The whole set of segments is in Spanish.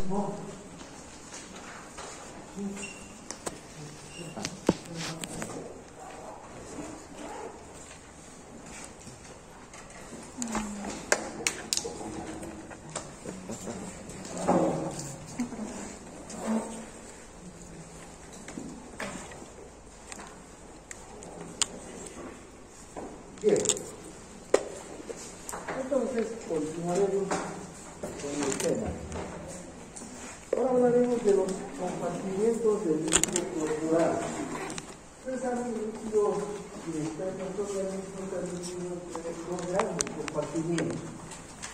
organismo. Bien, entonces continuaremos con el tema. Ahora hablaremos de los compartimientos del líquido corporal. Ustedes saben que el líquido está en nuestro organismo, dos grandes compartimientos: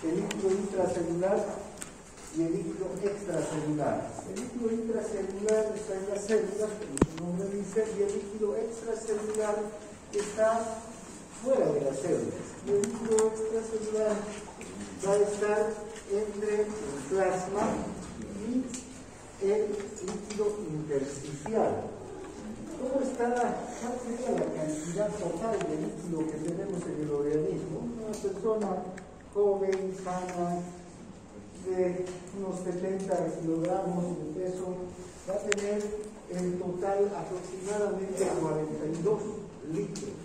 el líquido intracelular y el líquido extracelular. El líquido intracelular está en las células, como su nombre dice, y el líquido extracelular está fuera de las células. Y el líquido extracelular va a estar entre el plasma y el líquido intersticial. ¿Cómo está? ¿Cuál sería la cantidad total de líquido que tenemos en el organismo? Una persona joven, sana, de unos 70 kilogramos de peso, va a tener en total aproximadamente 42 litros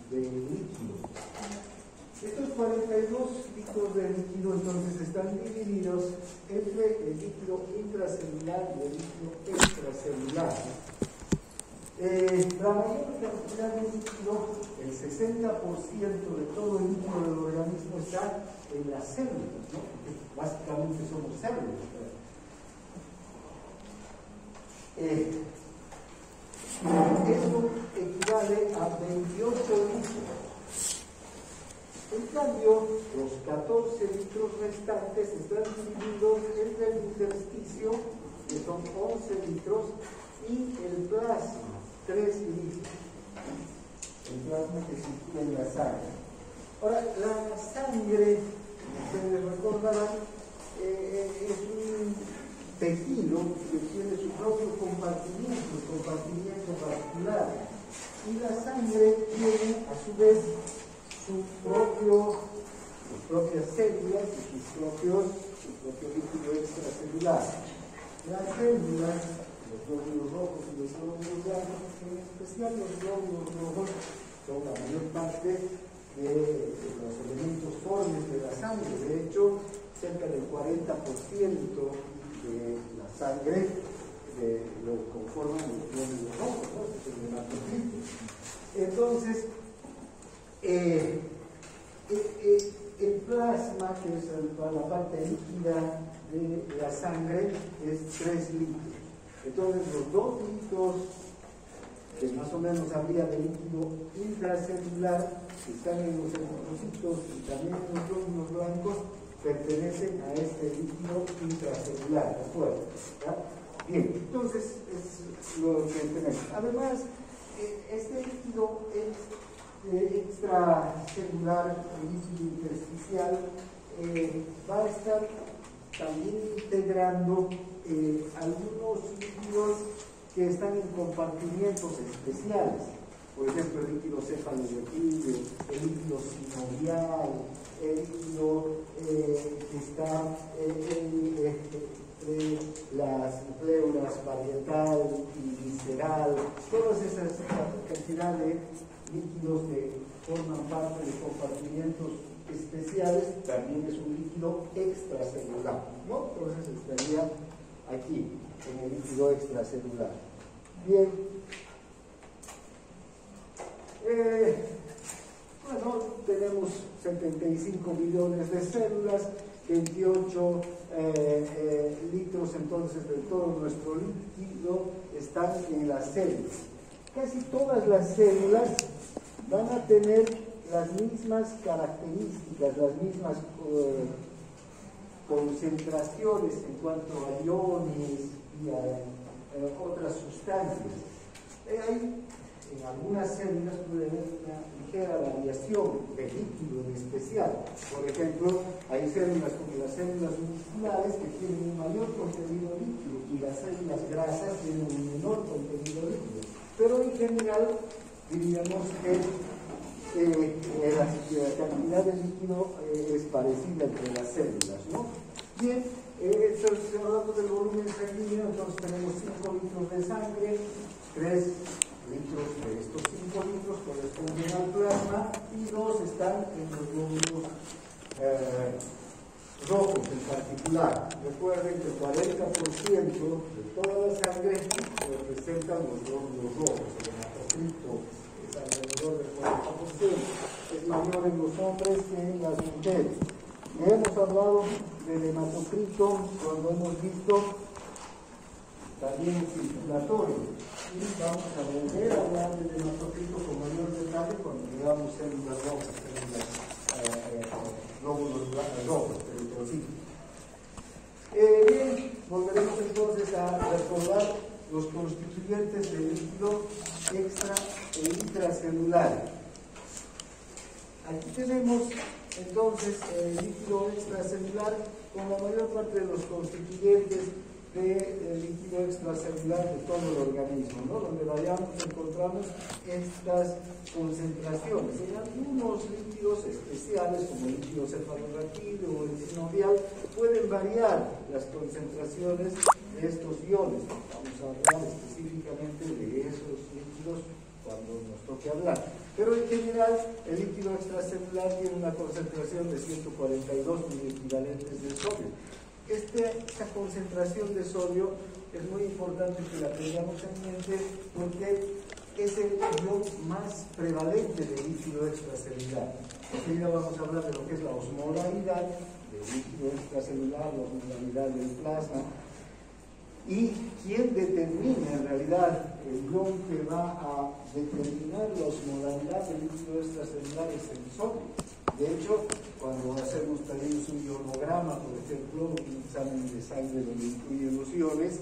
de líquido. Estos 42 litros de líquido entonces están divididos entre el líquido intracelular y el líquido extracelular. La mayor cantidad de líquido, el 60% de todo el líquido del organismo está en las células, ¿no? Porque básicamente somos células. Esto equivale a 28 litros. En cambio, los 14 litros restantes están divididos entre el intersticio, que son 11 litros, y el plasma, 3 litros. El plasma que circula en la sangre. Ahora, la sangre, ustedes recordarán, es un tejido que tiene su propio compartimiento, el compartimiento vascular. Y la sangre tiene, a su vez, sus propias células y su propio líquido extracelular. Las células, los glóbulos rojos y los glóbulos blancos, en especial los glóbulos rojos, son la mayor parte de los elementos formes de la sangre. De hecho, cerca del 40% de la sangre lo conforman los glóbulos rojos, ¿no? Es el hematocrit. Entonces, el plasma, que es la parte líquida de la sangre, es 3 litros. Entonces, los 2 litros que más o menos habría de líquido intracelular, que están en los eritrocitos y también en los glóbulos blancos, pertenecen a este líquido intracelular, ¿de acuerdo? Bien, entonces es lo que tenemos. Además, este líquido extracelular, el líquido intersticial, va a estar también integrando algunos líquidos que están en compartimientos especiales. Por ejemplo, el líquido cefalorraquídeo, el líquido sinovial, el líquido que está entre las pleuras parietal y visceral. Todas esas cantidad de líquidos que forman parte de compartimientos especiales, también es un líquido extracelular, ¿no? Entonces estaría aquí, en el líquido extracelular. Bien. Bueno, tenemos 75 millones de células, 28 litros entonces de todo nuestro líquido están en las células. Casi todas las células van a tener las mismas características, las mismas concentraciones en cuanto a iones y a otras sustancias. Hay en algunas células puede haber una ligera variación de líquido en especial. Por ejemplo, hay células como las células musculares que tienen un mayor contenido líquido y las células grasas tienen un menor contenido líquido. Pero en general diríamos que la cantidad de líquido es parecida entre las células, ¿no? Bien, Si hablamos del volumen sanguíneo, entonces tenemos 5 litros de sangre, 3 litros de estos 5 litros corresponden al plasma y 2 están en los glóbulos rojos en particular. Recuerden que el 40% de toda la sangre representan los glóbulos rojos. El hematocrito es alrededor del 40%, es mayor en los hombres que en las mujeres. Ya hemos hablado del hematocrito cuando hemos visto también el circulatorio. Y vamos a volver a hablar del hematocrito con mayor detalle cuando veamos células rojas, células glóbulos rojos, eritrocitos. Bien, volveremos entonces a recordar los constituyentes del líquido extra e intracelular. Aquí tenemos entonces el líquido extracelular con la mayor parte de los constituyentes del líquido extracelular de todo el organismo, ¿no? Donde vayamos encontramos estas concentraciones. En algunos líquidos especiales, como el líquido cefalorraquídeo o el sinovial, pueden variar las concentraciones de estos iones. Vamos a hablar específicamente de esos líquidos cuando nos toque hablar. Pero en general, el líquido extracelular tiene una concentración de 142 miliequivalentes de sodio. Esta concentración de sodio es muy importante que la tengamos en mente porque es el ion más prevalente del líquido extracelular. Enseguida vamos a hablar de lo que es la osmolaridad del líquido extracelular, la osmolaridad del plasma, y quién determina en realidad el ion que va a determinar la osmolaridad del líquido extracelular es el sodio. De hecho, cuando hacemos también un ionograma, por ejemplo, un examen de sangre donde incluyen los iones,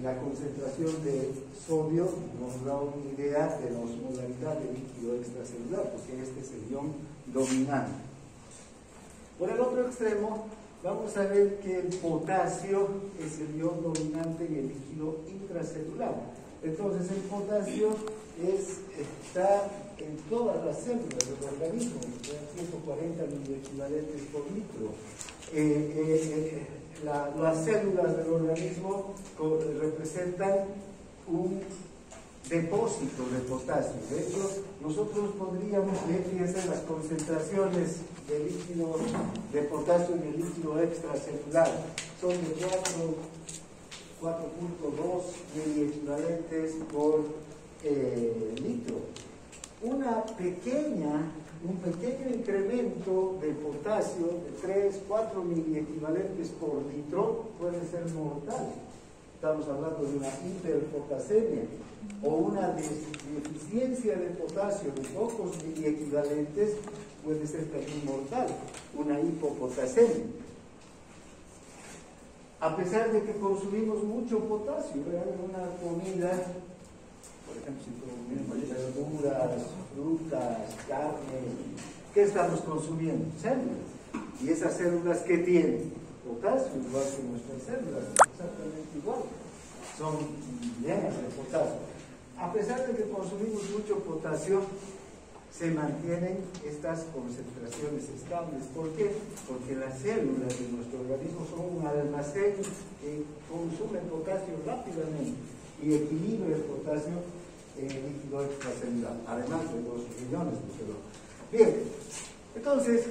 la concentración de sodio nos da una idea de la osmolaridad del líquido extracelular, porque este es el ion dominante. Por el otro extremo, vamos a ver que el potasio es el ion dominante en el líquido intracelular. Entonces, el potasio está en todas las células del organismo, 140 miliequivalentes por litro. Las células del organismo representan un depósito de potasio. De hecho, nosotros podríamos ver, fíjense, las concentraciones de líquido de potasio en el líquido extracelular son de 4.2 miliequivalentes por litro. Un pequeño incremento de potasio de 3-4 miliequivalentes por litro puede ser mortal. Estamos hablando de una hiperpotasemia o una deficiencia de potasio de pocos miliequivalentes puede ser también mortal, una hipopotasemia. A pesar de que consumimos mucho potasio, en una comida, por ejemplo, si comemos verduras, frutas, carne, ¿qué estamos consumiendo? Células. ¿Y esas células qué tienen? Potasio, igual que nuestras células, exactamente igual. Son llenas de potasio. A pesar de que consumimos mucho potasio, se mantienen estas concentraciones estables. ¿Por qué? Porque las células de nuestro organismo son un almacén que consume potasio rápidamente y equilibra el potasio en el líquido extracelular, además de los riñones. Bien, entonces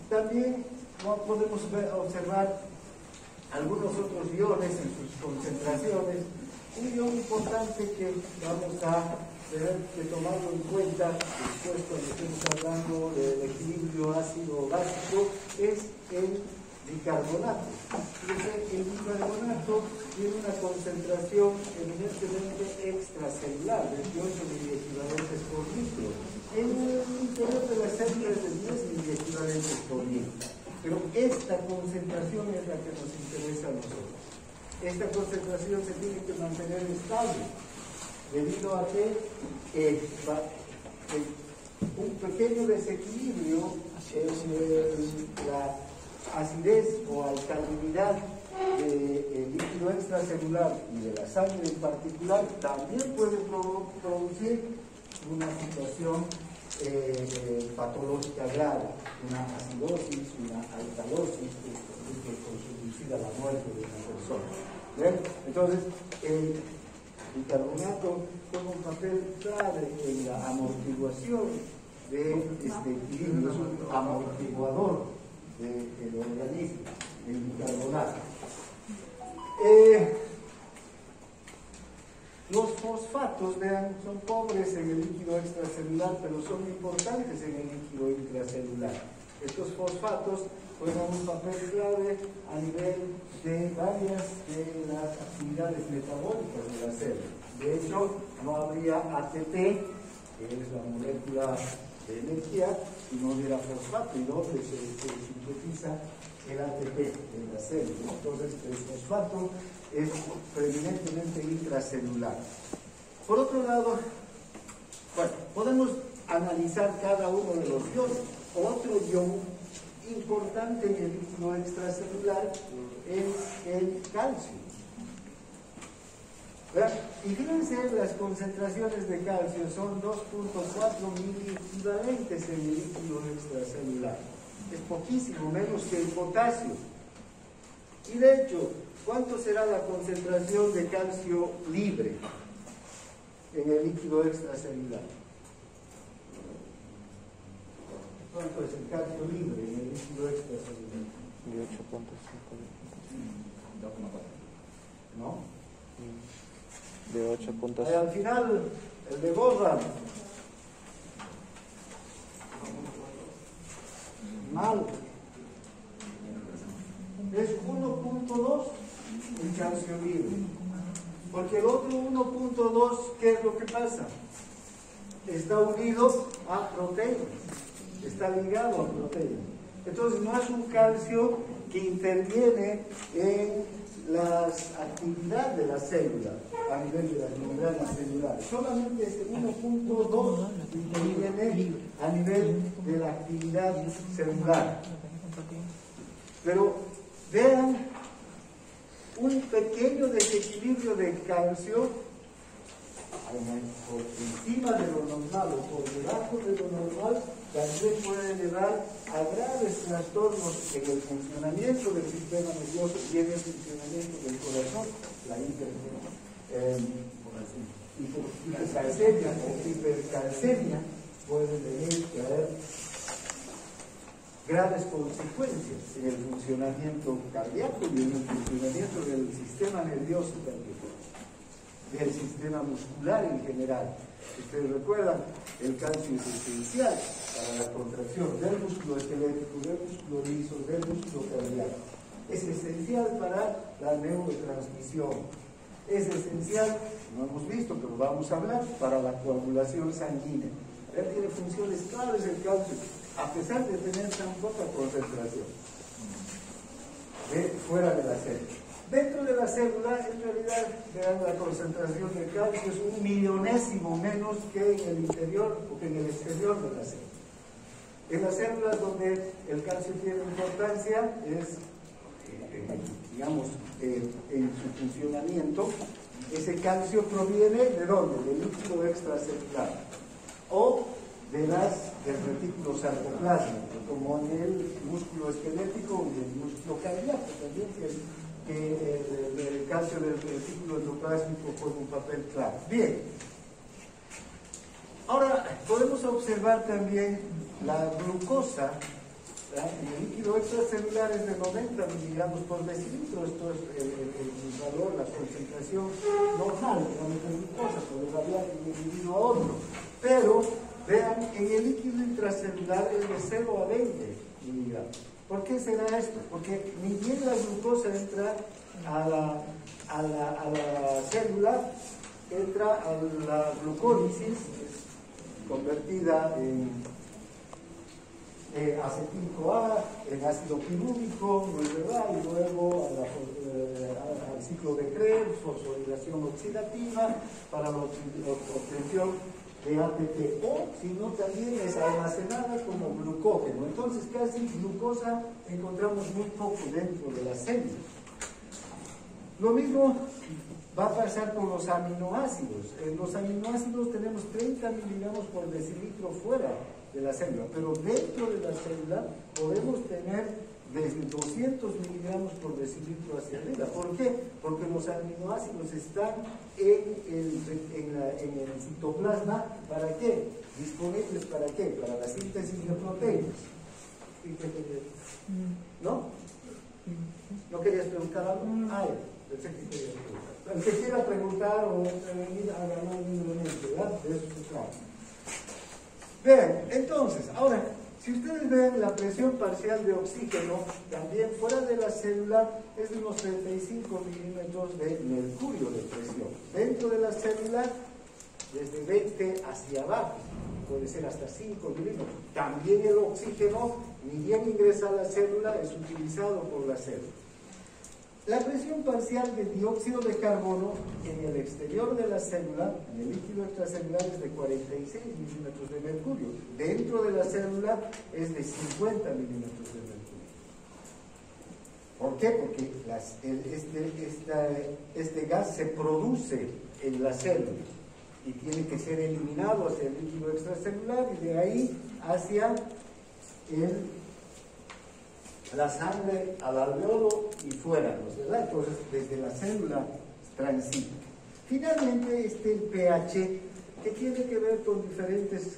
también podemos observar algunos otros iones en sus concentraciones. Un ion importante que vamos a tener que tomarlo en cuenta después cuando estemos hablando del equilibrio ácido-básico es el bicarbonato. El bicarbonato tiene una concentración eminentemente extracelular, 28 miliequivalentes por litro. En el interior de las células de 10 miliequivalentes por litro. Pero esta concentración es la que nos interesa a nosotros. Esta concentración se tiene que mantener estable, debido a que un pequeño desequilibrio en la acidez o alcalinidad del líquido extracelular y de la sangre en particular también puede producir una situación patológica grave, una acidosis, una alcalosis, que conducir a la muerte de una persona. ¿Ven? Entonces, el bicarbonato toma un papel clave en la amortiguación de este equilibrio, es un amortiguador del organismo, el bicarbonato. Los fosfatos, vean, son pobres en el líquido extracelular, pero son importantes en el líquido intracelular. Estos fosfatos juegan un papel clave a nivel de varias de las actividades metabólicas de la célula. De hecho, no habría ATP, que es la molécula de energía, si no hubiera fosfato, y donde se sintetiza el ATP en la célula. Entonces, el fosfato es preeminentemente intracelular. Por otro lado, bueno, podemos analizar cada uno de los iones. Otro ion importante en el líquido extracelular es el calcio. ¿Verdad? Y fíjense, las concentraciones de calcio son 2.4 miliequivalentes en el líquido extracelular. Es poquísimo, menos que el potasio. Y de hecho, ¿cuánto será la concentración de calcio libre en el líquido extracelular? ¿Cuánto es el calcio libre en el líquido extracelular? 18.5. ¿No? De 8.5. Al final, el de Bohram. Mal. Es 1.2 el calcio libre. Porque el otro 1.2, ¿qué es lo que pasa? Está unido a proteínas. Está ligado a proteínas. Entonces no es un calcio que interviene en las actividades de la célula a nivel de las membranas celulares. Solamente ese 1.2 interviene a nivel de la actividad celular. Pero vean, un pequeño desequilibrio de calcio por encima de lo normal o por debajo de lo normal también puede llevar a graves trastornos en el funcionamiento del sistema nervioso y en el funcionamiento del corazón, la hipercalcemia o hipercalcemia puede venir a traer graves consecuencias en el funcionamiento cardíaco y en el funcionamiento del sistema nervioso también, del sistema muscular en general. Ustedes recuerdan, el calcio es esencial para la contracción del músculo esquelético, del músculo liso, del músculo cardíaco. Es esencial para la neurotransmisión. Es esencial, no hemos visto, pero vamos a hablar, para la coagulación sanguínea. Él tiene funciones claves el calcio, a pesar de tener tan poca concentración fuera de la célula. Dentro de la célula, en realidad, vean, la concentración de calcio es 1.000.000ésimo menos que en el interior o que en el exterior de la célula. En las células donde el calcio tiene importancia es, digamos, en su funcionamiento, ese calcio proviene ¿de dónde? Del líquido extracelular o del retículo sarcoplasmático, como en el músculo esquelético y el músculo cardíaco también, que el calcio del retículo endoplasmático juega un papel clave. Bien, ahora podemos observar también la glucosa, ¿verdad? En el líquido extracelular es de 90 miligramos por decilitro. Esto es el valor, la concentración normal de glucosa, puede variar de un individuo a otro, pero vean, en el líquido intracelular es de 0 a 20 miligramos. ¿Por qué será esto? Porque ni bien la glucosa entra a la célula, entra a la glucólisis, convertida en acetil-CoA, en ácido pirúvico, ¿no es verdad? Y luego al ciclo de Krebs, fosforilación oxidativa, para la obtención de ATP, o si no también es almacenada como glucógeno. Entonces casi glucosa encontramos muy poco dentro de la célula. Lo mismo va a pasar con los aminoácidos. En los aminoácidos tenemos 30 miligramos por decilitro fuera de la célula, pero dentro de la célula podemos tener desde 200 miligramos por decilitro hacia arriba. ¿Por qué? Porque los aminoácidos están en el citoplasma. ¿Para qué? Disponibles ¿para qué? Para la síntesis de proteínas. ¿Y qué querías? ¿No? ¿No querías preguntar algo? Pensé que querías preguntar. El que quiera preguntar o intervenir, hágalo libremente, ¿verdad? De eso se trata. Bien, entonces, ahora, si ustedes ven la presión parcial de oxígeno, también fuera de la célula es de unos 35 milímetros de mercurio de presión. Dentro de la célula, desde 20 hacia abajo, puede ser hasta 5 milímetros. También el oxígeno, ni bien ingresa a la célula, es utilizado por la célula. La presión parcial de dióxido de carbono en el exterior de la célula, en el líquido extracelular, es de 46 milímetros de mercurio. Dentro de la célula es de 50 milímetros de mercurio. ¿Por qué? Porque este gas se produce en la célula y tiene que ser eliminado hacia el líquido extracelular y de ahí hacia la sangre, al alveolo y fuera, ¿verdad? Entonces, desde la célula transita. Finalmente, el pH, que tiene que ver con diferentes,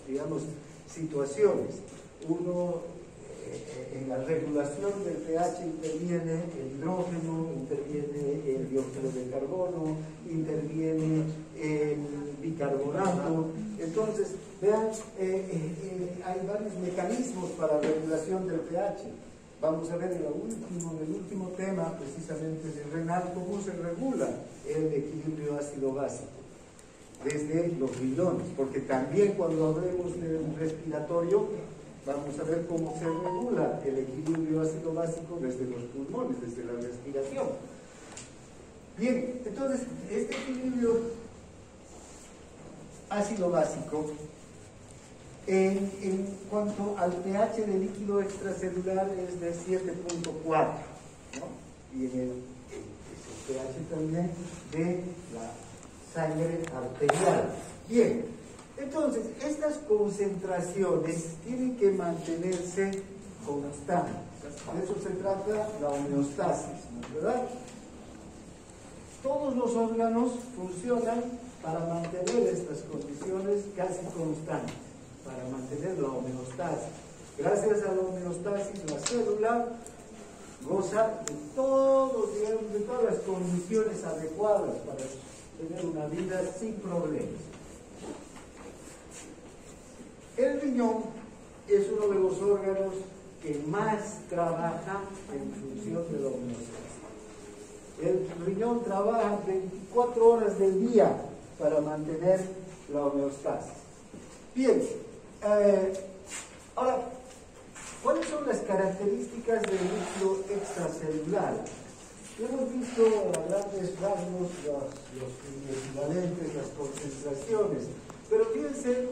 digamos, situaciones. Uno, en la regulación del pH interviene el hidrógeno, interviene el dióxido de carbono, interviene el bicarbonato. Entonces, vean, hay varios mecanismos para la regulación del pH. Vamos a ver en el último tema, precisamente de renal, cómo se regula el equilibrio ácido-básico desde los riñones, porque también cuando hablemos del respiratorio, vamos a ver cómo se regula el equilibrio ácido-básico desde los pulmones, desde la respiración. Bien, entonces, este equilibrio ácido-básico, en cuanto al pH del líquido extracelular, es de 7.4, ¿no? Y el pH también de la sangre arterial. Bien, entonces, estas concentraciones tienen que mantenerse constantes. De eso se trata la homeostasis, ¿verdad? Todos los órganos funcionan para mantener estas condiciones casi constantes, para mantener la homeostasis. Gracias a la homeostasis, la célula goza de todas las condiciones adecuadas para tener una vida sin problemas. El riñón es uno de los órganos que más trabaja en función de la homeostasis. El riñón trabaja 24 horas del día para mantener la homeostasis. Bien, ahora, ¿cuáles son las características del líquido extracelular? Hemos visto a grandes rasgos los equivalentes, las concentraciones, pero fíjense,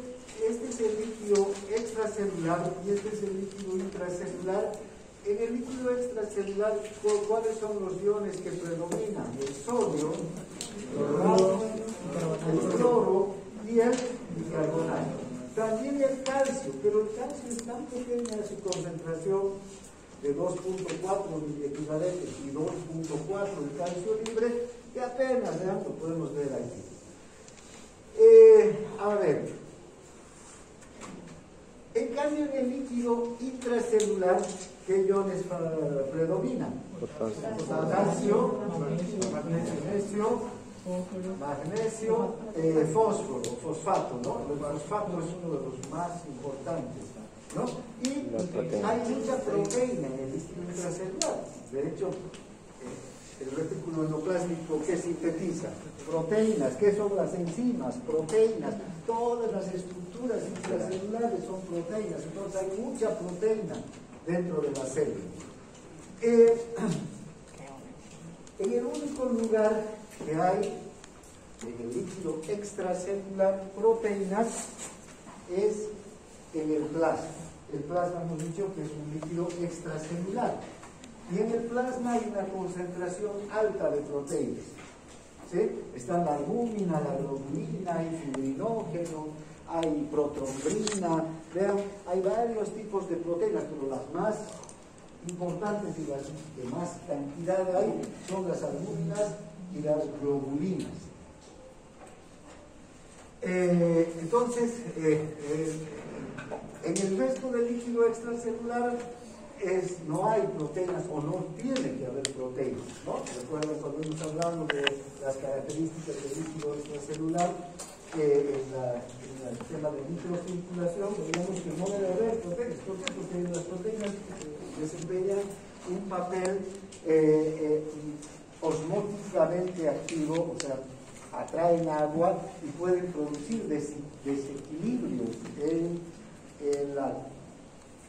este es el líquido extracelular y este es el líquido intracelular. En el líquido extracelular, ¿cuáles son los iones que predominan? El sodio, el cloro y el bicarbonato. También el calcio, pero el calcio es tan pequeña su concentración de 2.4 miliequivalentes y 2.4 el calcio libre, que apenas, vean, lo podemos ver aquí. A ver, en cambio en el líquido intracelular, ¿qué iones predominan? Potasio, magnesio, fósforo, fosfato, ¿no? El fosfato es uno de los más importantes, ¿no? Y hay mucha proteína en el líquido intracelular. De hecho, el retículo endoplásmico, ¿qué sintetiza? Proteínas. ¿Qué son las enzimas? Proteínas. Todas las estructuras intracelulares son proteínas. Entonces hay mucha proteína dentro de la célula. En el único lugar que hay en el líquido extracelular proteínas es en el plasma. El plasma hemos dicho que es un líquido extracelular. Y en el plasma hay una concentración alta de proteínas. ¿Sí? Está la albúmina, la globulina, hay fibrinógeno, hay protrombrina, vean, hay varios tipos de proteínas, pero las más importantes y las que más cantidad hay son las albúminas y las globulinas. Entonces, en el resto del líquido extracelular no hay proteínas o no tiene que haber proteínas, ¿no? Recuerden cuando hemos hablado de las características del líquido extracelular, en el tema de microcirculación, digamos que no debe haber proteínas. ¿Por qué? Porque las proteínas desempeñan un papel osmóticamente activo, o sea, atraen agua y pueden producir desequilibrios en la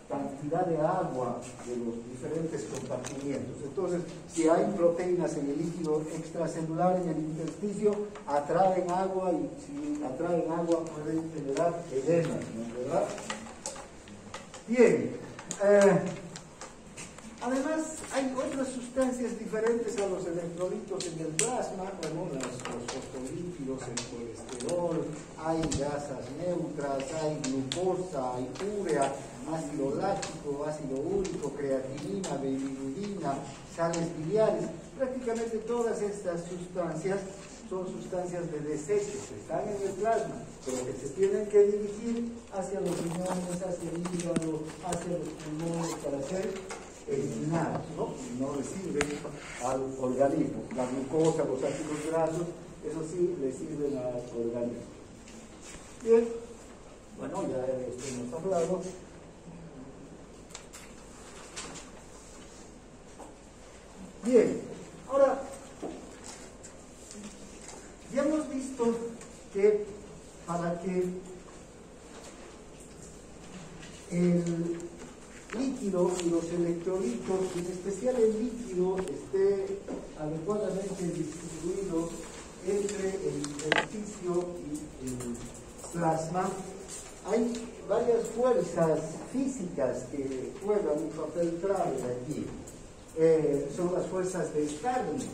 cantidad de agua de los diferentes compartimientos. Entonces, si hay proteínas en el líquido extracelular, en el intersticio, atraen agua, y si atraen agua pueden generar edemas, ¿no? ¿Verdad? Bien. Además, hay otras sustancias diferentes a los electrolitos en el plasma, como los fosfolípidos, el colesterol, hay grasas neutras, hay glucosa, hay urea, ácido láctico, ácido úrico, creatinina, bilirubina, sales biliares. Prácticamente todas estas sustancias son sustancias de desecho, que están en el plasma, pero que se tienen que dirigir hacia los riñones, hacia el hígado, hacia los pulmones para ser eliminados, ¿no? Y no le sirven al organismo. La glucosa, los ácidos grasos, eso sí le sirven al organismo. Bien, bueno, ya de esto hemos hablado. Bien, ahora, ya hemos visto que para que el líquido y los electrolitos, en especial el líquido, esté adecuadamente distribuido entre el intersticio y el plasma, hay varias fuerzas físicas que juegan un papel clave aquí. Son las fuerzas de Starling,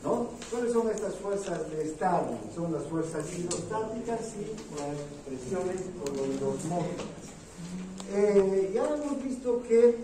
¿no? ¿Cuáles son estas fuerzas de Starling? Son las fuerzas hidrostáticas y las presiones coloidosmóticas. Ya hemos visto que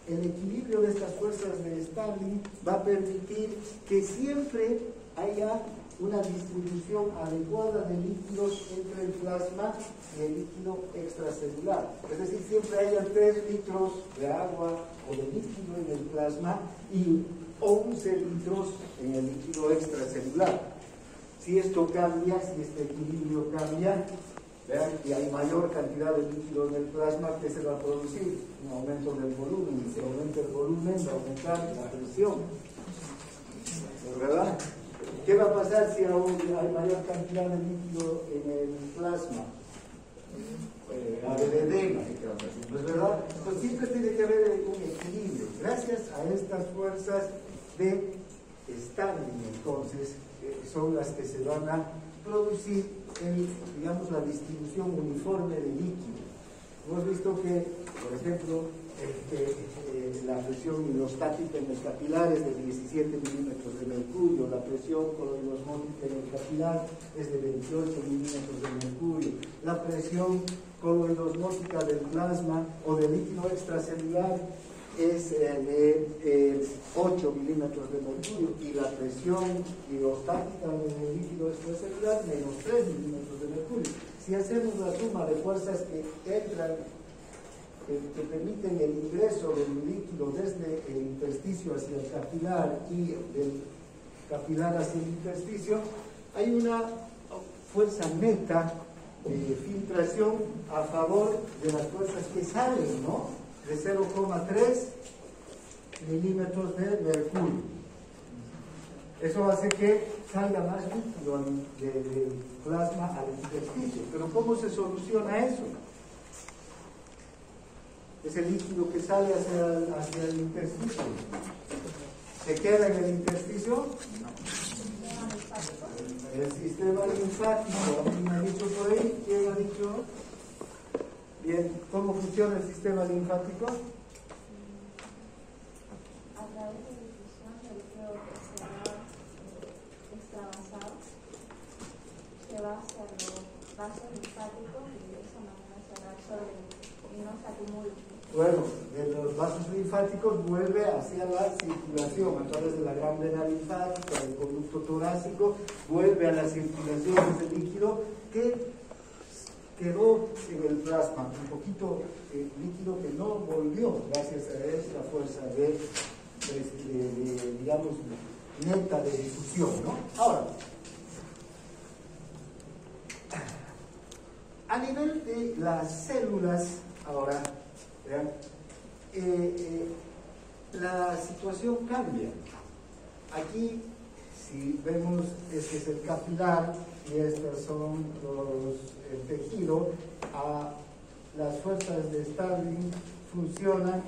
el equilibrio de estas fuerzas de Starling va a permitir que siempre haya una distribución adecuada de líquidos entre el plasma y el líquido extracelular. Es decir, siempre haya 3 litros de agua o de líquido en el plasma y 11 litros en el líquido extracelular. Si esto cambia, si este equilibrio cambia, vean que hay mayor cantidad de líquido en el plasma, ¿qué se va a producir? Un aumento del volumen. Y si aumenta el volumen, va a aumentar la presión. ¿Verdad? ¿Qué va a pasar si aún hay mayor cantidad de líquido en el plasma? Va a haber edema, ¿no es verdad? Pues siempre tiene que haber un equilibrio. Gracias a estas fuerzas de Starling, entonces, son las que se van a producir digamos, la distribución uniforme de líquido. Hemos visto que, por ejemplo, la presión hidrostática en el capilar es de 17 milímetros de mercurio, la presión coloidosmótica en el capilar es de 28 milímetros de mercurio, la presión coloidosmótica del plasma o del líquido extracelular es de 8 milímetros de mercurio y la presión hidrostática del líquido extracelular menos 3 milímetros de mercurio. Si hacemos la suma de fuerzas que entran, que permiten el ingreso del líquido desde el intersticio hacia el capilar y del capilar hacia el intersticio, hay una fuerza neta de filtración a favor de las fuerzas que salen, ¿no? De 0,3 milímetros de mercurio. Eso hace que salga más líquido del plasma al intersticio. Pero ¿cómo se soluciona eso? Ese líquido que sale hacia el intersticio, ¿se queda en el intersticio? El sistema linfático, ¿alguien ha dicho por ahí? ¿Quién ha dicho? Bien, ¿cómo funciona el sistema linfático? torácicos vuelve hacia la circulación a través de la gran vena linfática, del conducto torácico, vuelve a la circulación de ese líquido que quedó en el plasma, un poquito líquido que no volvió gracias a esta fuerza de digamos, neta de difusión, ¿no? Ahora, a nivel de las células, ahora, vean, la situación cambia. Aquí, si vemos, este es el capilar y estos son el tejido, las fuerzas de Starling funcionan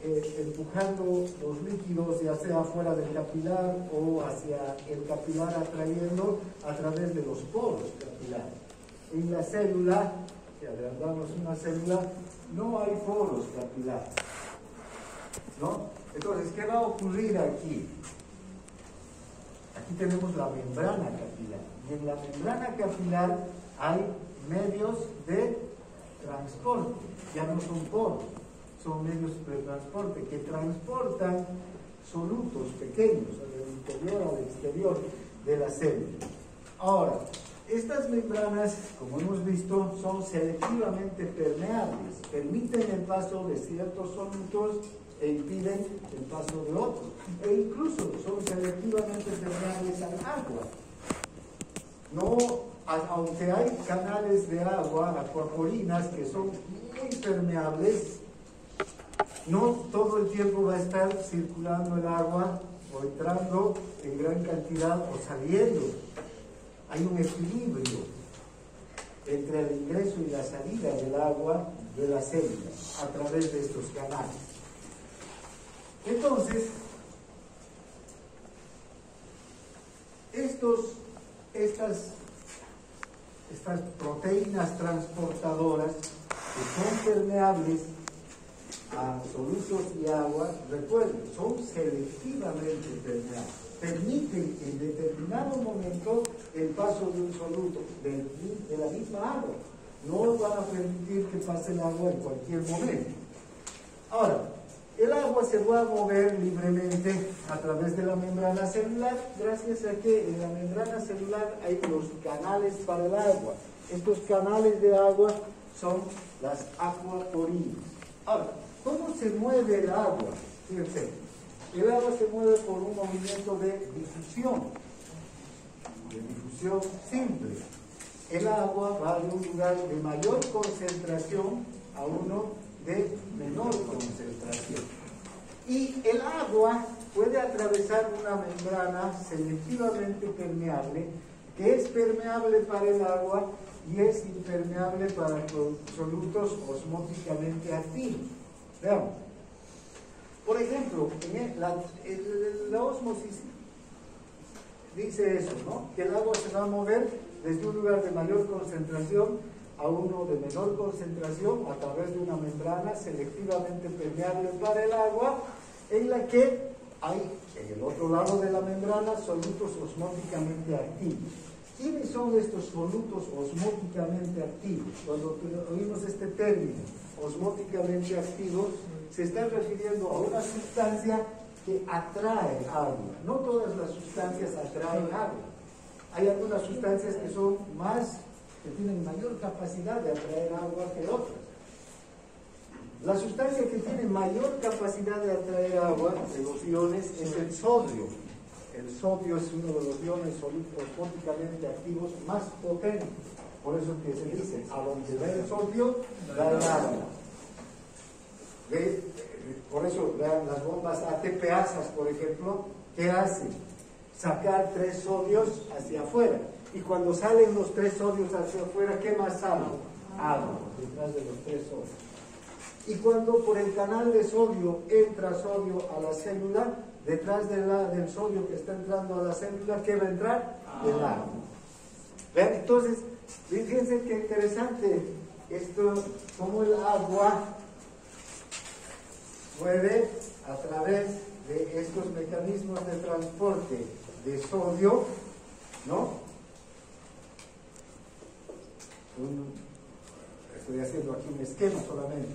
empujando los líquidos ya sea fuera del capilar o hacia el capilar, atrayendo a través de los poros capilares. En la célula, si agrandamos una célula, no hay poros capilares, ¿no? Entonces, ¿qué va a ocurrir aquí? Aquí tenemos la membrana capilar, y en la membrana capilar hay medios de transporte, ya no son poros, son medios de transporte que transportan solutos pequeños del interior al exterior de la célula. Ahora, estas membranas, como hemos visto, son selectivamente permeables, permiten el paso de ciertos solutos e impiden el paso de otros, e incluso son selectivamente permeables al agua. No, aunque hay canales de agua, acuaporinas, que son muy permeables, no todo el tiempo va a estar circulando el agua o entrando en gran cantidad o saliendo. Hay un equilibrio entre el ingreso y la salida del agua de la célula a través de estos canales. Entonces, estas proteínas transportadoras que son permeables a solutos y agua, recuerden, son selectivamente permeables, permiten en determinado momento el paso de un soluto de la misma agua, no van a permitir que pase el agua en cualquier momento. Ahora, el agua se va a mover libremente a través de la membrana celular, gracias a que en la membrana celular hay los canales para el agua. Estos canales de agua son las acuaporinas. Ahora, ¿cómo se mueve el agua? Fíjense, el agua se mueve por un movimiento de difusión simple. El agua va de un lugar de mayor concentración a uno de menor concentración. Y el agua puede atravesar una membrana selectivamente permeable, que es permeable para el agua y es impermeable para solutos osmóticamente activos. Veamos. Por ejemplo, la ósmosis dice eso, ¿no? Que el agua se va a mover desde un lugar de mayor concentración a uno de menor concentración a través de una membrana selectivamente permeable para el agua, en la que hay en el otro lado de la membrana solutos osmóticamente activos. ¿Quiénes son estos solutos osmóticamente activos? Cuando oímos este término, osmóticamente activos, se está refiriendo a una sustancia que atrae agua. No todas las sustancias atraen agua. Hay algunas sustancias que tienen mayor capacidad de atraer agua que otras. La sustancia que tiene mayor capacidad de atraer agua de los iones es el sodio. El sodio es uno de los iones osmóticamente activos más potentes. Por eso que se dice, a donde va el sodio, va el agua. Por eso, vean las bombas ATPasas, por ejemplo, ¿qué hacen? Sacar 3 sodios hacia afuera. Y cuando salen los 3 sodios hacia afuera, ¿qué más sale? Agua, detrás de los 3 sodios. Y cuando por el canal de sodio entra sodio a la célula, detrás del sodio que está entrando a la célula, ¿qué va a entrar? El agua. ¿Vean? Entonces, fíjense qué interesante esto, cómo el agua mueve a través de estos mecanismos de transporte de sodio, ¿no? Estoy haciendo aquí un esquema solamente.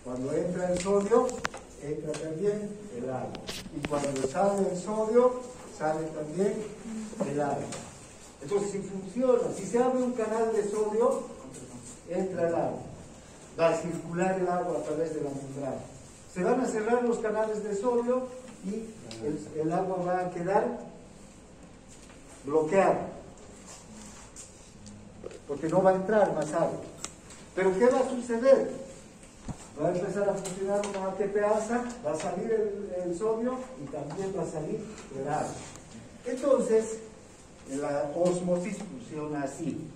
Cuando entra el sodio, entra también el agua. Y cuando sale el sodio, sale también el agua. Entonces, si funciona, si se abre un canal de sodio, entra el agua. Va a circular el agua a través de la membrana. Se van a cerrar los canales de sodio y el agua va a quedar bloqueada, porque no va a entrar más agua. Pero ¿qué va a suceder? Va a empezar a funcionar una ATPasa, va a salir el sodio y también va a salir el agua. Entonces, la ósmosis funciona así.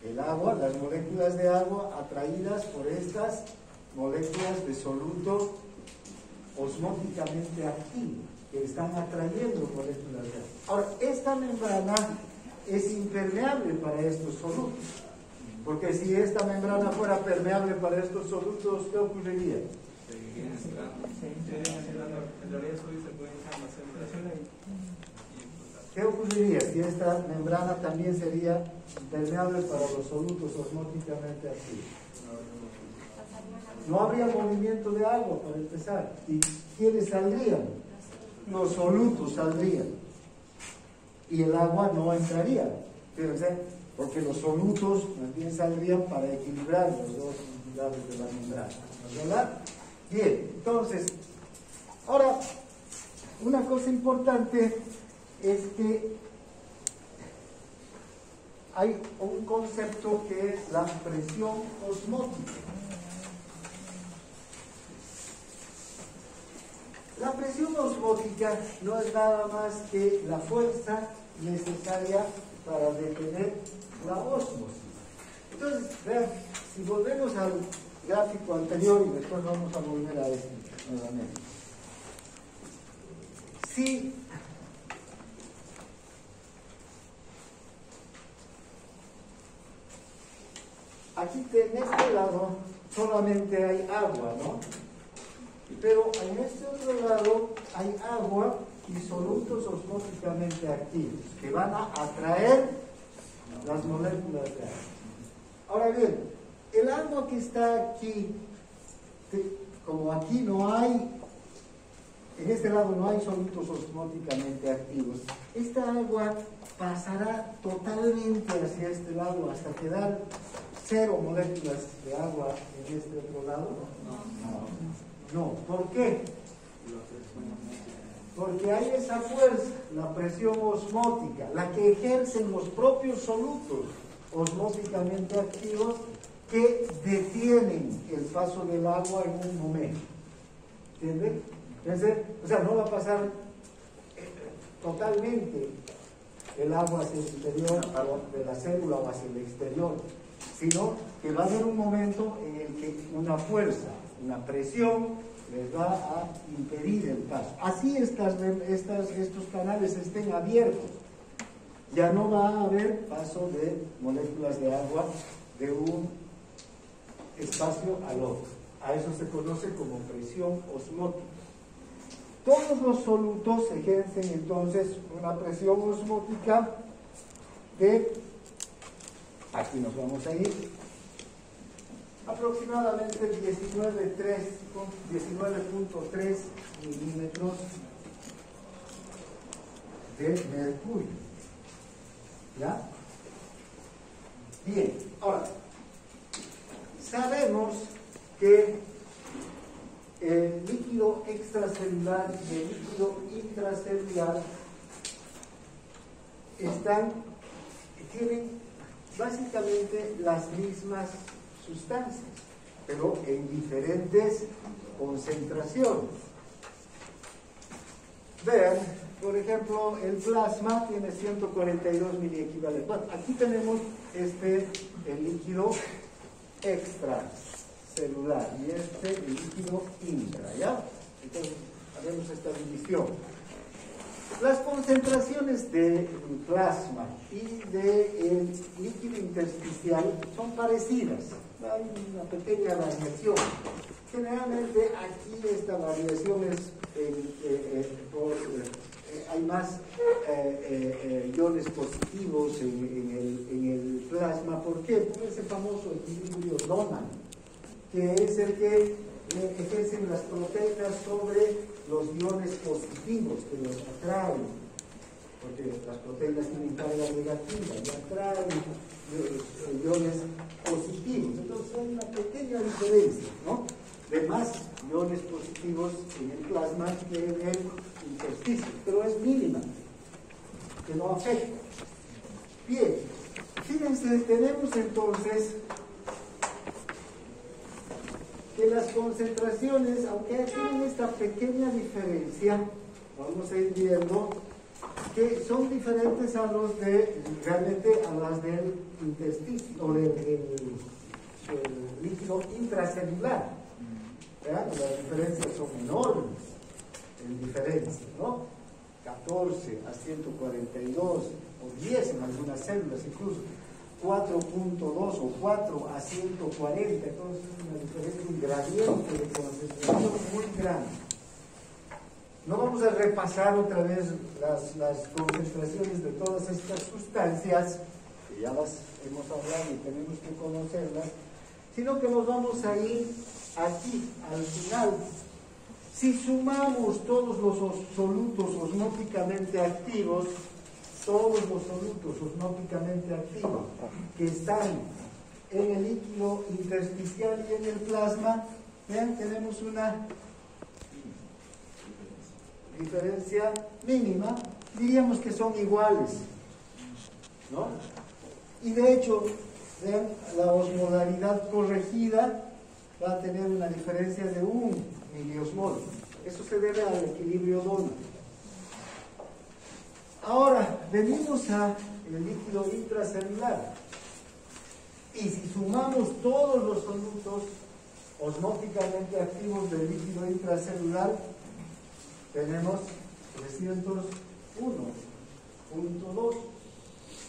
El agua, las moléculas de agua atraídas por estas moléculas de soluto osmóticamente activo, que están atrayendo moléculas de agua. Ahora, esta membrana es impermeable para estos solutos, porque si esta membrana fuera permeable para estos solutos, ¿qué ocurriría? ¿Qué ocurriría si esta membrana también sería impermeable para los solutos osmóticamente activos? No habría movimiento de agua para empezar. ¿Y quiénes saldrían? Los solutos saldrían. Y el agua no entraría. Fíjense, porque los solutos también saldrían para equilibrar las dos unidades de la membrana. ¿Verdad? Bien, entonces, ahora, una cosa importante es que hay un concepto que es la presión osmótica. La presión osmótica no es nada más que la fuerza necesaria para detener la ósmosis. Entonces, vean, si volvemos al gráfico anterior y después vamos a volver a este nuevamente. Si aquí en este lado solamente hay agua, ¿no? Pero en este otro lado hay agua y solutos osmóticamente activos que van a atraer las moléculas de agua. Ahora bien, el agua que está aquí, como aquí no hay, en este lado no hay solutos osmóticamente activos, esta agua pasará totalmente hacia este lado hasta quedar 0 moléculas de agua en este otro lado. No, ¿por qué? Porque hay esa fuerza, la presión osmótica, la que ejercen los propios solutos osmóticamente activos que detienen el paso del agua en un momento. ¿Entienden? O sea, no va a pasar totalmente el agua hacia el interior de la célula o hacia el exterior, sino que va a haber un momento en el que una fuerza, una presión les va a impedir el paso. Así estos canales estén abiertos, ya no va a haber paso de moléculas de agua de un espacio al otro. A eso se conoce como presión osmótica. Todos los solutos ejercen entonces una presión osmótica de, aquí nos vamos a ir, aproximadamente 19.3 milímetros de mercurio. ¿Ya? Bien, ahora, sabemos que el líquido extracelular y el líquido intracelular tienen básicamente las mismas sustancias, pero en diferentes concentraciones. Vean, por ejemplo, el plasma tiene 142 miliequivalentes. Bueno, aquí tenemos el líquido extracelular y el líquido intra, ¿ya? Entonces, haremos esta división. Las concentraciones del plasma y del líquido intersticial son parecidas. Hay una pequeña variación. Generalmente aquí esta variación es hay más iones positivos en el plasma. ¿Por qué? Por ese famoso equilibrio Donan, que es el que ejercen las proteínas sobre los iones positivos que los atraen, porque las proteínas tienen carga negativa y atraen los iones positivos. Entonces hay una pequeña diferencia, ¿no?, de más iones positivos en el plasma que en el intersticio, pero es mínima, que no afecta. Bien, fíjense, tenemos entonces que las concentraciones, aunque tienen esta pequeña diferencia, vamos a ir viendo que son diferentes a los de, realmente a las del intersticio, o del líquido intracelular. ¿Verdad? Las diferencias son enormes en diferencia, ¿no? 14 a 142, o 10 en algunas células, incluso 4.2 o 4 a 140, entonces es una diferencia, un gradiente de concentración muy grande. No vamos a repasar otra vez las concentraciones de todas estas sustancias, que ya las hemos hablado y tenemos que conocerlas, sino que nos vamos a ir aquí, al final. Si sumamos todos los solutos osmóticamente activos, que están en el líquido intersticial y en el plasma, vean, tenemos una diferencia mínima, diríamos que son iguales, ¿no? Y de hecho, vean, la osmolaridad corregida va a tener una diferencia de 1 miliosmol. Eso se debe al equilibrio Donan. Ahora, venimos al líquido intracelular. Y si sumamos todos los solutos osmóticamente activos del líquido intracelular, tenemos 301.2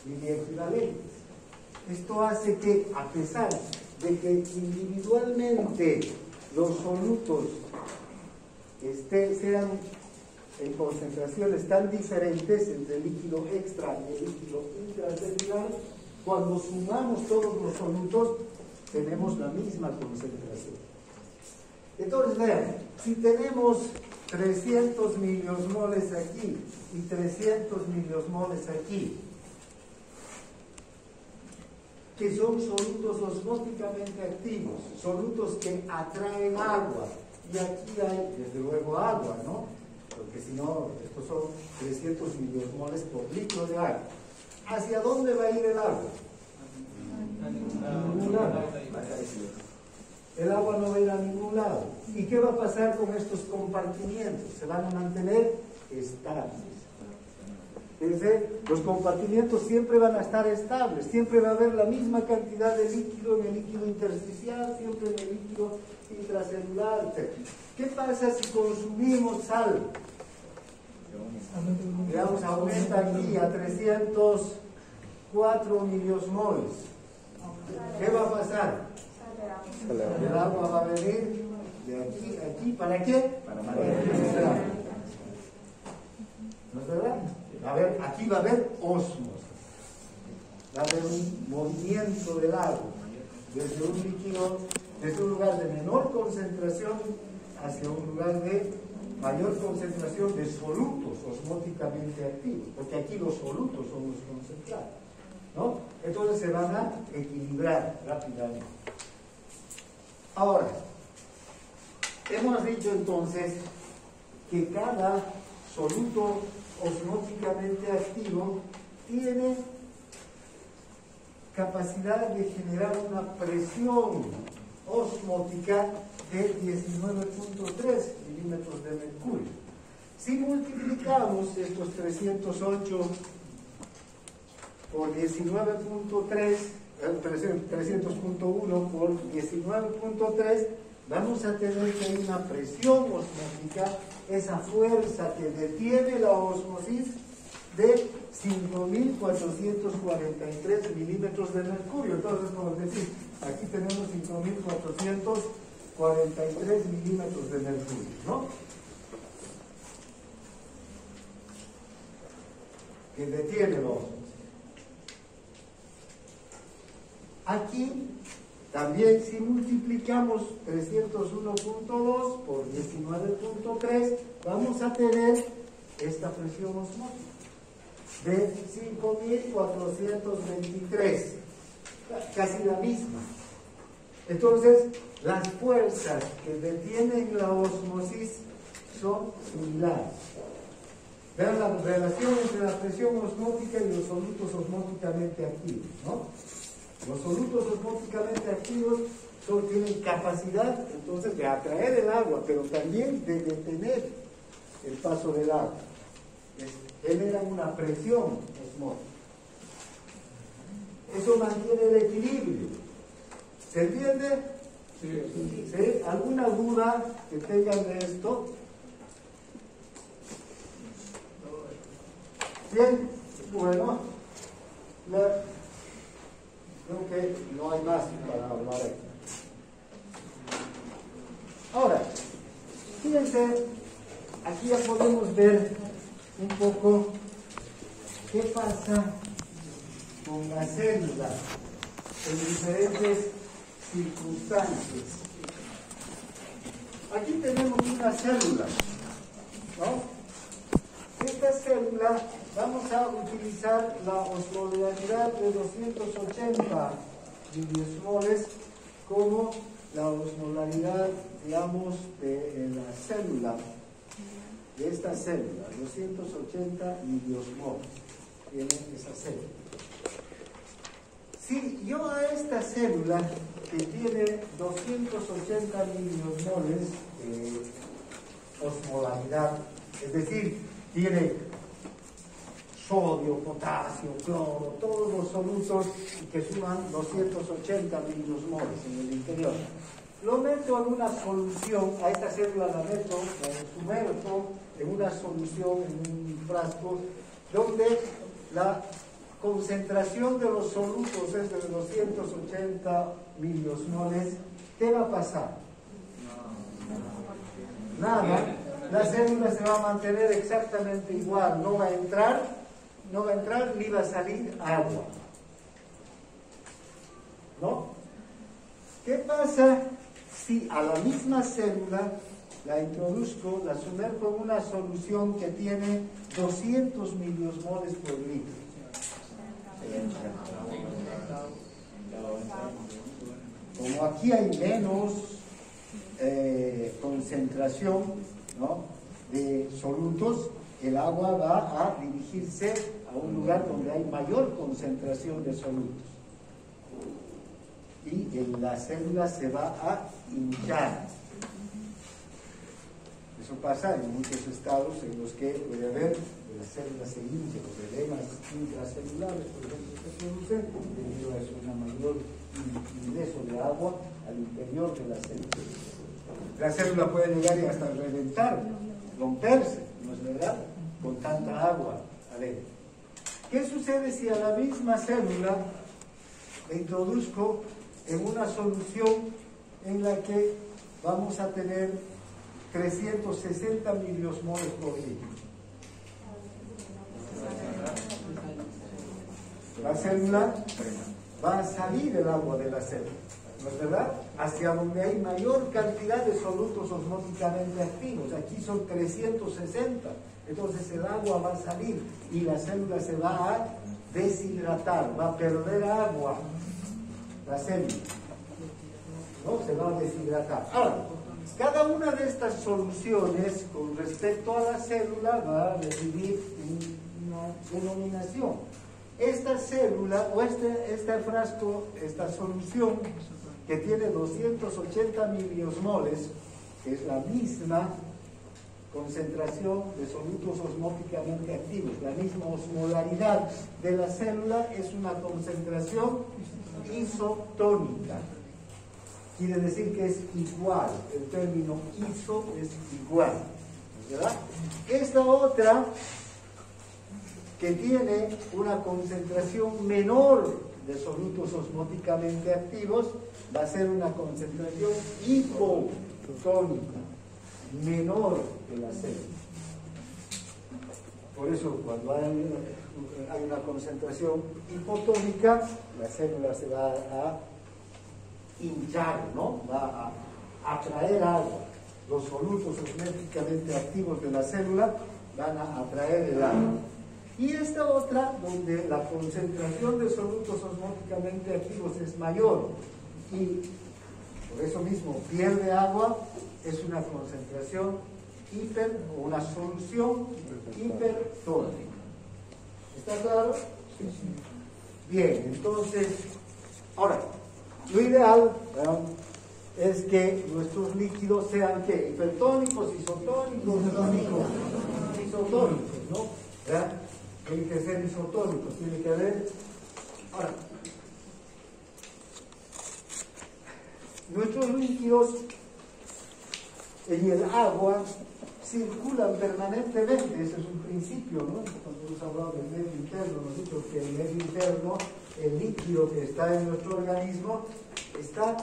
miliequivalentes. Esto hace que, a pesar de que individualmente los solutos sean en concentraciones tan diferentes entre el líquido extra y el líquido intracelular, cuando sumamos todos los solutos tenemos la misma concentración. Entonces vean, si tenemos 300 miliosmoles aquí y 300 miliosmoles aquí, que son solutos osmóticamente activos, solutos que atraen agua, y aquí hay desde luego agua, ¿no? Porque si no, estos son 300 miliosmoles por litro de agua. ¿Hacia dónde va a ir el agua? A ningún lado. El agua no va a ir a ningún lado. ¿Y qué va a pasar con estos compartimientos? Se van a mantener estables. Los compartimientos siempre van a estar estables, siempre va a haber la misma cantidad de líquido en el líquido intersticial, siempre en el líquido intracelular, etc. ¿Qué pasa si consumimos sal? Veamos, aumenta aquí a 304 miliosmoles. ¿Qué va a pasar? El agua va a venir de aquí a aquí. ¿Para qué? Para equilibrar. ¿No es verdad? A ver, aquí va a haber ósmosis, va a haber un movimiento del agua desde un líquido, desde un lugar de menor concentración hacia un lugar de mayor concentración de solutos osmóticamente activos, porque aquí los solutos son los concentrados, ¿no? Entonces se van a equilibrar rápidamente. Ahora, hemos dicho entonces que cada soluto osmóticamente activo tiene capacidad de generar una presión osmótica de 19.3 milímetros de mercurio. Si multiplicamos estos 308 por 19.3, 300.1 por 19.3, vamos a tener que hay una presión osmótica, esa fuerza que detiene la osmosis, de 5.443 milímetros de mercurio. Entonces, como decir, aquí tenemos 5.443 milímetros de mercurio, ¿no? Que detiene la osmosis. Aquí También si multiplicamos 301.2 por 19.3, vamos a tener esta presión osmótica de 5.423, casi la misma. Entonces, las fuerzas que detienen la osmosis son similares. Vean la relación entre la presión osmótica y los solutos osmóticamente activos, ¿no? Los solutos osmóticamente activos tienen capacidad entonces de atraer el agua, pero también de detener el paso del agua. Generan una presión osmótica. Eso mantiene el equilibrio. ¿Se entiende? Sí. ¿Sí? ¿Alguna duda que tengan de esto? Bien, bueno, creo que no hay más para hablar aquí. Ahora, fíjense, aquí ya podemos ver un poco qué pasa con las células en diferentes circunstancias. Aquí tenemos una célula, ¿no? Esta célula vamos a utilizar la osmolaridad de 280 miliosmoles como la osmolaridad, digamos, de la célula, de esta célula, 280 miliosmoles tiene esa célula. Si yo a esta célula que tiene 280 miliosmoles de osmolaridad, es decir, tiene sodio, potasio, cloro, todos los solutos que suman 280 miliosmoles en el interior. Lo meto en una solución, a esta célula la meto, la sumerjo en una solución, en un frasco, donde la concentración de los solutos es de 280 miliosmoles. ¿Qué va a pasar? Nada. La célula se va a mantener exactamente igual, no va a entrar ni va a salir agua. ¿No? ¿Qué pasa si a la misma célula la introduzco, la sumerjo en una solución que tiene 200 miliosmoles por litro? Como aquí hay menos concentración, ¿no?, de solutos, el agua va a dirigirse a un lugar donde hay mayor concentración de solutos y la célula se va a hinchar. Eso pasa en muchos estados en los que puede haber la célula se hincha, los edemas intracelulares, por ejemplo, se producen debido a eso, una mayor ingreso de agua al interior de la célula. La célula puede llegar y hasta reventar, romperse, ¿no es verdad?, con tanta agua adentro. ¿Qué sucede si a la misma célula le introduzco en una solución en la que vamos a tener 360 miliosmoles por litro? La célula va a salir el agua de la célula, ¿no es verdad?, hacia donde hay mayor cantidad de solutos osmóticamente activos. Aquí son 360, entonces el agua va a salir y la célula se va a deshidratar, va a perder agua, la célula, ¿no?, se va a deshidratar. Ahora, cada una de estas soluciones con respecto a la célula va a recibir una denominación. Esta célula o este frasco, esta solución que tiene 280 miliosmoles, que es la misma concentración de solutos osmóticamente activos, la misma osmolaridad de la célula, es una concentración isotónica. Quiere decir que es igual, el término iso es igual, ¿verdad? Esta otra, que tiene una concentración menor de solutos osmóticamente activos, va a ser una concentración hipotónica, menor que la célula. Por eso, cuando hay una concentración hipotónica, la célula se va a hinchar, ¿no? Va a atraer agua. Los solutos osmóticamente activos de la célula van a atraer el agua. Y esta otra, donde la concentración de solutos osmóticamente activos es mayor y por eso mismo pierde agua, es una concentración o una solución hipertónica. ¿Está claro? Sí. Bien, entonces, ahora, lo ideal, ¿verdad?, es que nuestros líquidos sean ¿qué? Hipertónicos, isotónicos, isotónicos, ¿no? ¿Verdad? Tienen que ser isotónicos, tiene que haber. Ahora, nuestros líquidos y el agua circulan permanentemente, ese es un principio, ¿no? Cuando hemos hablado del medio interno, hemos dicho que el medio interno, el líquido que está en nuestro organismo, está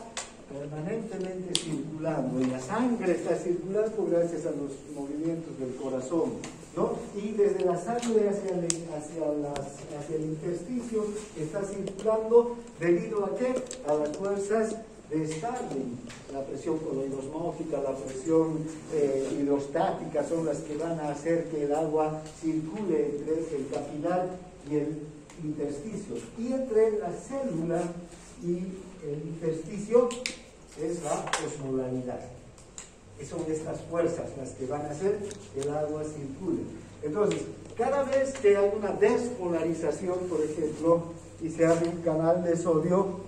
permanentemente circulando, y la sangre está circulando gracias a los movimientos del corazón, ¿no? Y desde la sangre hacia el intersticio está circulando debido a ¿qué? A las fuerzas de Starling. La presión coloidosmótica, la presión hidrostática son las que van a hacer que el agua circule entre el capilar y el intersticio. Y entre la célula y el intersticio es la osmolaridad. Son estas fuerzas las que van a hacer que el agua circule. Entonces, cada vez que hay una despolarización, por ejemplo, y se abre un canal de sodio,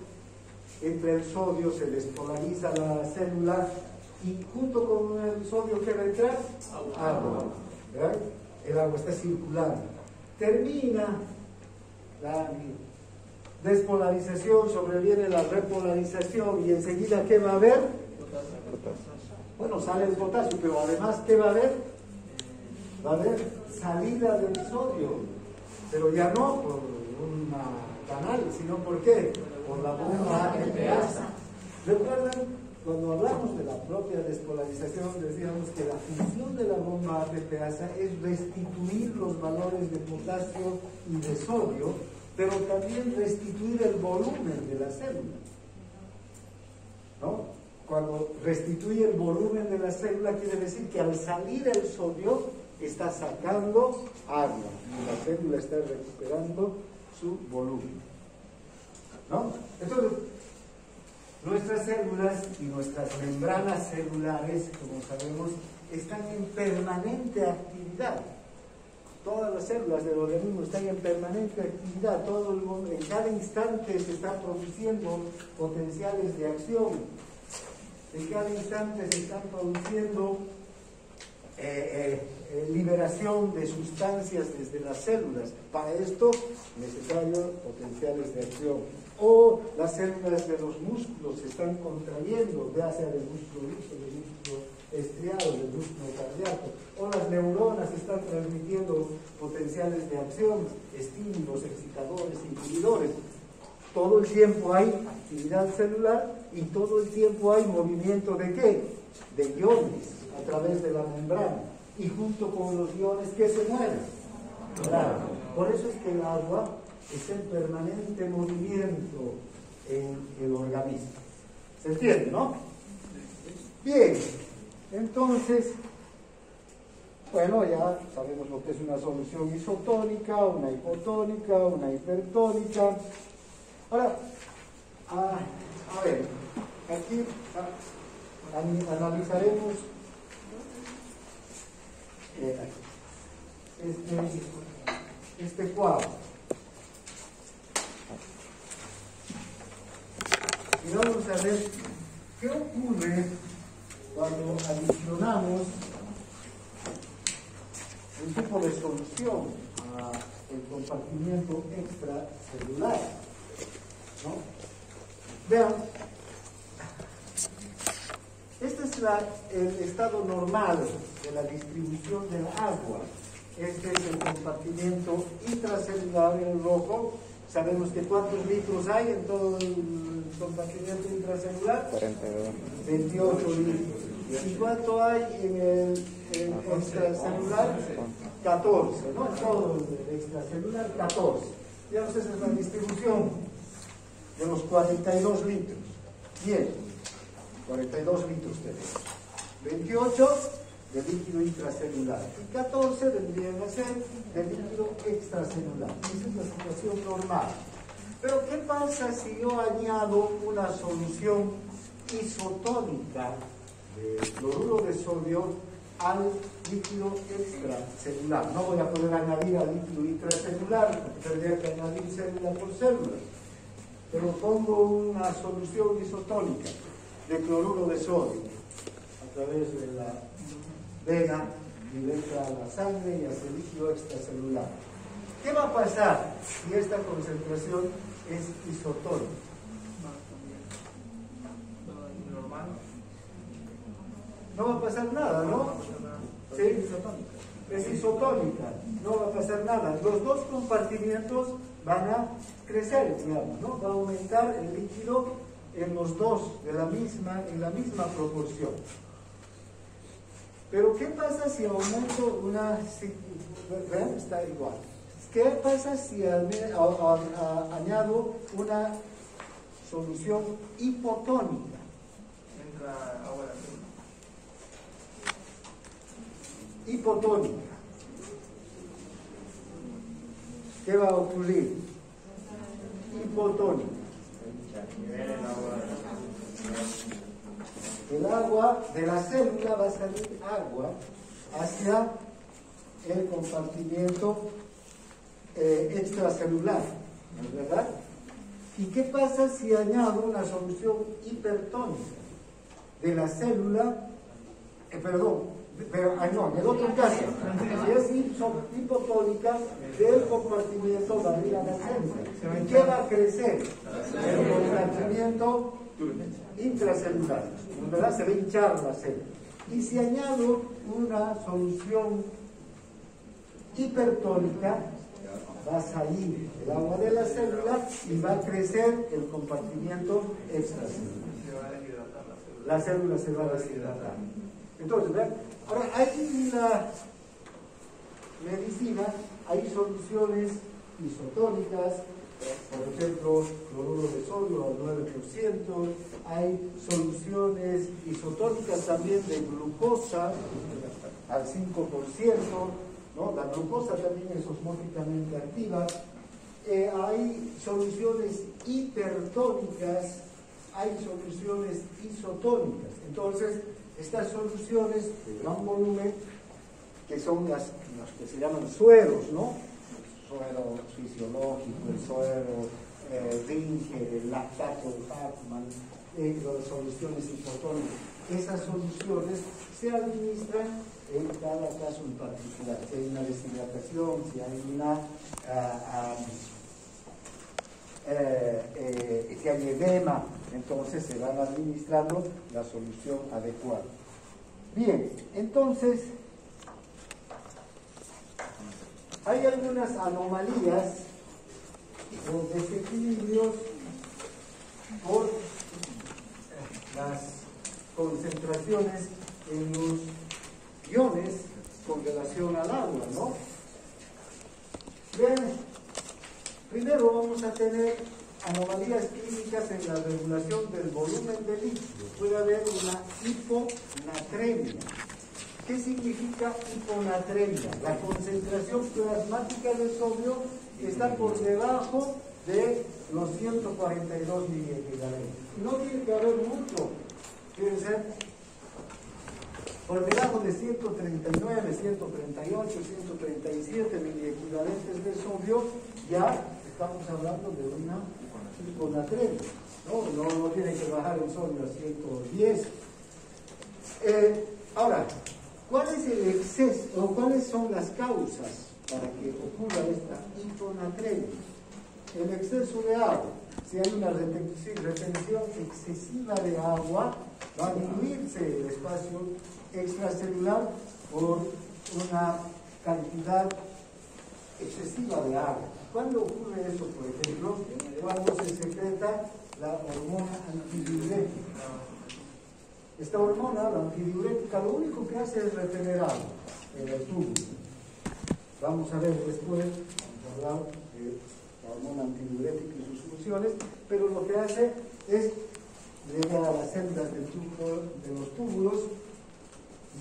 entre el sodio se despolariza la célula y junto con el sodio, ¿qué va a entrar? Agua. ¿Verdad? El agua está circulando. Termina la despolarización, sobreviene la repolarización y enseguida ¿qué va a haber? Bueno, sale el potasio, pero además ¿qué va a haber? Va a haber salida del sodio, pero ya no por un canal, sino ¿por qué? Por la bomba ATPasa. ¿Recuerdan? Cuando hablamos de la propia despolarización, decíamos que la función de la bomba ATPasa es restituir los valores de potasio y de sodio, pero también restituir el volumen de la célula, ¿no? Cuando restituye el volumen de la célula, quiere decir que al salir el sodio está sacando agua y la célula está recuperando su volumen, ¿no? Entonces, nuestras células y nuestras membranas celulares, como sabemos, están en permanente actividad. Todas las células del organismo están en permanente actividad. Todo el mundo, en cada instante se están produciendo potenciales de acción. En cada instante se están produciendo liberación de sustancias desde las células. Para esto, necesarios potenciales de acción. O las células de los músculos se están contrayendo, ya sea del músculo liso, del músculo estriado, del músculo cardíaco. O las neuronas están transmitiendo potenciales de acción, estímulos, excitadores, inhibidores. Todo el tiempo hay actividad celular y todo el tiempo hay movimiento ¿de qué? De iones a través de la membrana. Y junto con los iones, ¿qué se mueve? Claro. Por eso es que el agua está en permanente movimiento en el organismo. ¿Se entiende, no? Bien, entonces, bueno, ya sabemos lo que es una solución isotónica, una hipotónica, una hipertónica. Ahora, a ver, aquí analizaremos este cuadro. Y vamos a ver qué ocurre cuando adicionamos un tipo de solución al compartimiento extracelular, ¿no? Vean, este es el estado normal de la distribución del agua. Este es el compartimiento intracelular en rojo. Sabemos que ¿cuántos litros hay en todo el compartimiento intracelular? 42. 28 litros. ¿Y cuánto hay en el extracelular? 14, ¿no? En todo el extracelular, 14. Digamos, esa es la distribución de los 42 litros. Bien, 42 litros tenemos. 28 de líquido intracelular y 14 vendrían a ser de líquido extracelular. Esa es la situación normal. Pero ¿qué pasa si yo añado una solución isotónica de cloruro de sodio al líquido extracelular? No voy a poder añadir al líquido intracelular porque tendría que añadir célula por célula. Pero pongo una solución isotónica de cloruro de sodio a través de la vena y entra a la sangre y hacia el líquido extracelular. ¿Qué va a pasar si esta concentración es isotónica? No va a pasar nada, ¿no? ¿Sí? Es isotónica, no va a pasar nada. Los dos compartimientos van a crecer, digamos, ¿no? Va a aumentar el líquido en los dos en la misma proporción. Pero ¿qué pasa si aumento una... ¿Ven? Está igual. ¿Qué pasa si añado una solución hipotónica? Entra agua de azul. Hipotónica. ¿Qué va a ocurrir? Hipotónica. El agua de la célula va a salir agua hacia el compartimiento extracelular, ¿no es verdad? ¿Y qué pasa si añado una solución hipertónica de la célula, pero en otro caso, si es hipotónica del compartimiento va a ir a la célula? ¿Y qué va a crecer? El compartimiento intracelular, ¿verdad? Se va a hinchar la célula. Y si añado una solución hipertónica, va a salir el agua de la célula y va a crecer el compartimiento extracelular. La célula se va a deshidratar. Entonces, ¿verdad? Ahora, hay en la medicina, hay soluciones isotónicas, por ejemplo, cloruro de sodio al 9%, hay soluciones isotónicas también de glucosa al 5%, ¿no? La glucosa también es osmóticamente activa. Hay soluciones hipertónicas, hay soluciones isotónicas. Entonces, estas soluciones de gran volumen, que son las que se llaman sueros, ¿no? El suero fisiológico, el suero Ringer, el lactato de Hartmann, las soluciones hipotónicas. Esas soluciones se administran en cada caso en particular. Si hay una deshidratación, si hay si hay edema, entonces se van administrando la solución adecuada. Bien, entonces hay algunas anomalías o desequilibrios por las concentraciones en los iones con relación al agua, ¿no? Bien, primero vamos a tener anomalías químicas en la regulación del volumen del líquido. Puede haber una hiponatremia. ¿Qué significa hiponatremia? La concentración plasmática de sodio está por debajo de los 142 miliequivalentes. No tiene que haber mucho, quiere ser por debajo de 139, 138, 137 miliequivalentes de sodio, ya estamos hablando de una hiponatremia. No tiene que bajar el sodio a 110. Ahora, ¿cuál es el exceso o cuáles son las causas para que ocurra esta hiponatremia? El exceso de agua. Si hay una retención excesiva de agua, va a diluirse el espacio extracelular por una cantidad excesiva de agua. ¿Cuándo ocurre eso, por ejemplo? Cuando se secreta la hormona antidiurética. Esta hormona, la antidiurética, lo único que hace es retener agua en el tubo. Vamos a ver después, vamos a hablar de la hormona antidiurética y sus funciones, pero lo que hace es llega a las células de los túbulos,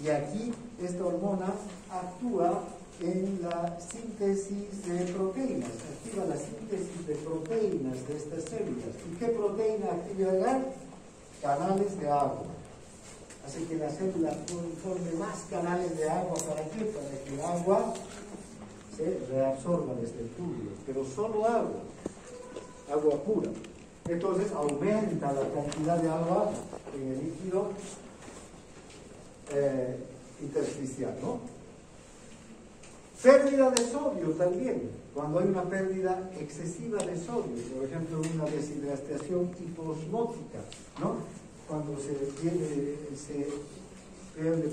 y aquí esta hormona actúa en la síntesis de proteínas, activa la síntesis de proteínas de estas células. ¿Y qué proteína activará? Canales de agua. Hace que la célula forme más canales de agua. ¿Para qué? Para que el agua se reabsorba desde el túbulo, pero solo agua, agua pura. Entonces aumenta la cantidad de agua en el líquido intersticial, ¿no? Pérdida de sodio también, cuando hay una pérdida excesiva de sodio, por ejemplo una deshidratación hiposmótica, ¿no? Cuando se pierde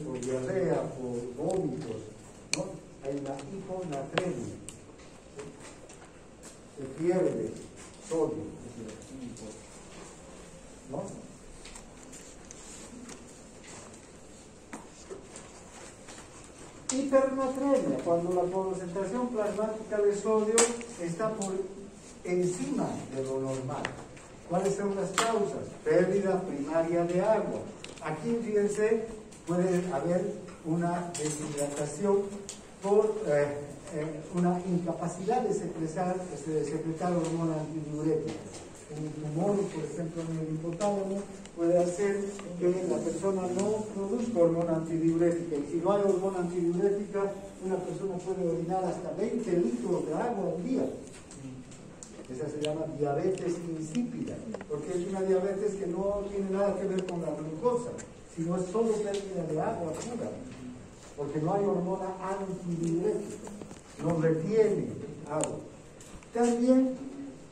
por diarrea, por vómitos, ¿no? Hay una hiponatremia, se pierde sodio, ¿no? Hipernatremia, cuando la concentración plasmática de sodio está por encima de lo normal. ¿Cuáles son las causas? Pérdida primaria de agua. Aquí, fíjense, puede haber una deshidratación por una incapacidad de secretar hormona antidiurética. Un tumor, por ejemplo, en el hipotálamo, puede hacer que la persona no produzca hormona antidiurética. Y si no hay hormona antidiurética, una persona puede orinar hasta 20 litros de agua al día. Esa se llama diabetes insípida, porque es una diabetes que no tiene nada que ver con la glucosa, sino es solo pérdida de agua pura, porque no hay hormona antidiurética, no retiene agua. También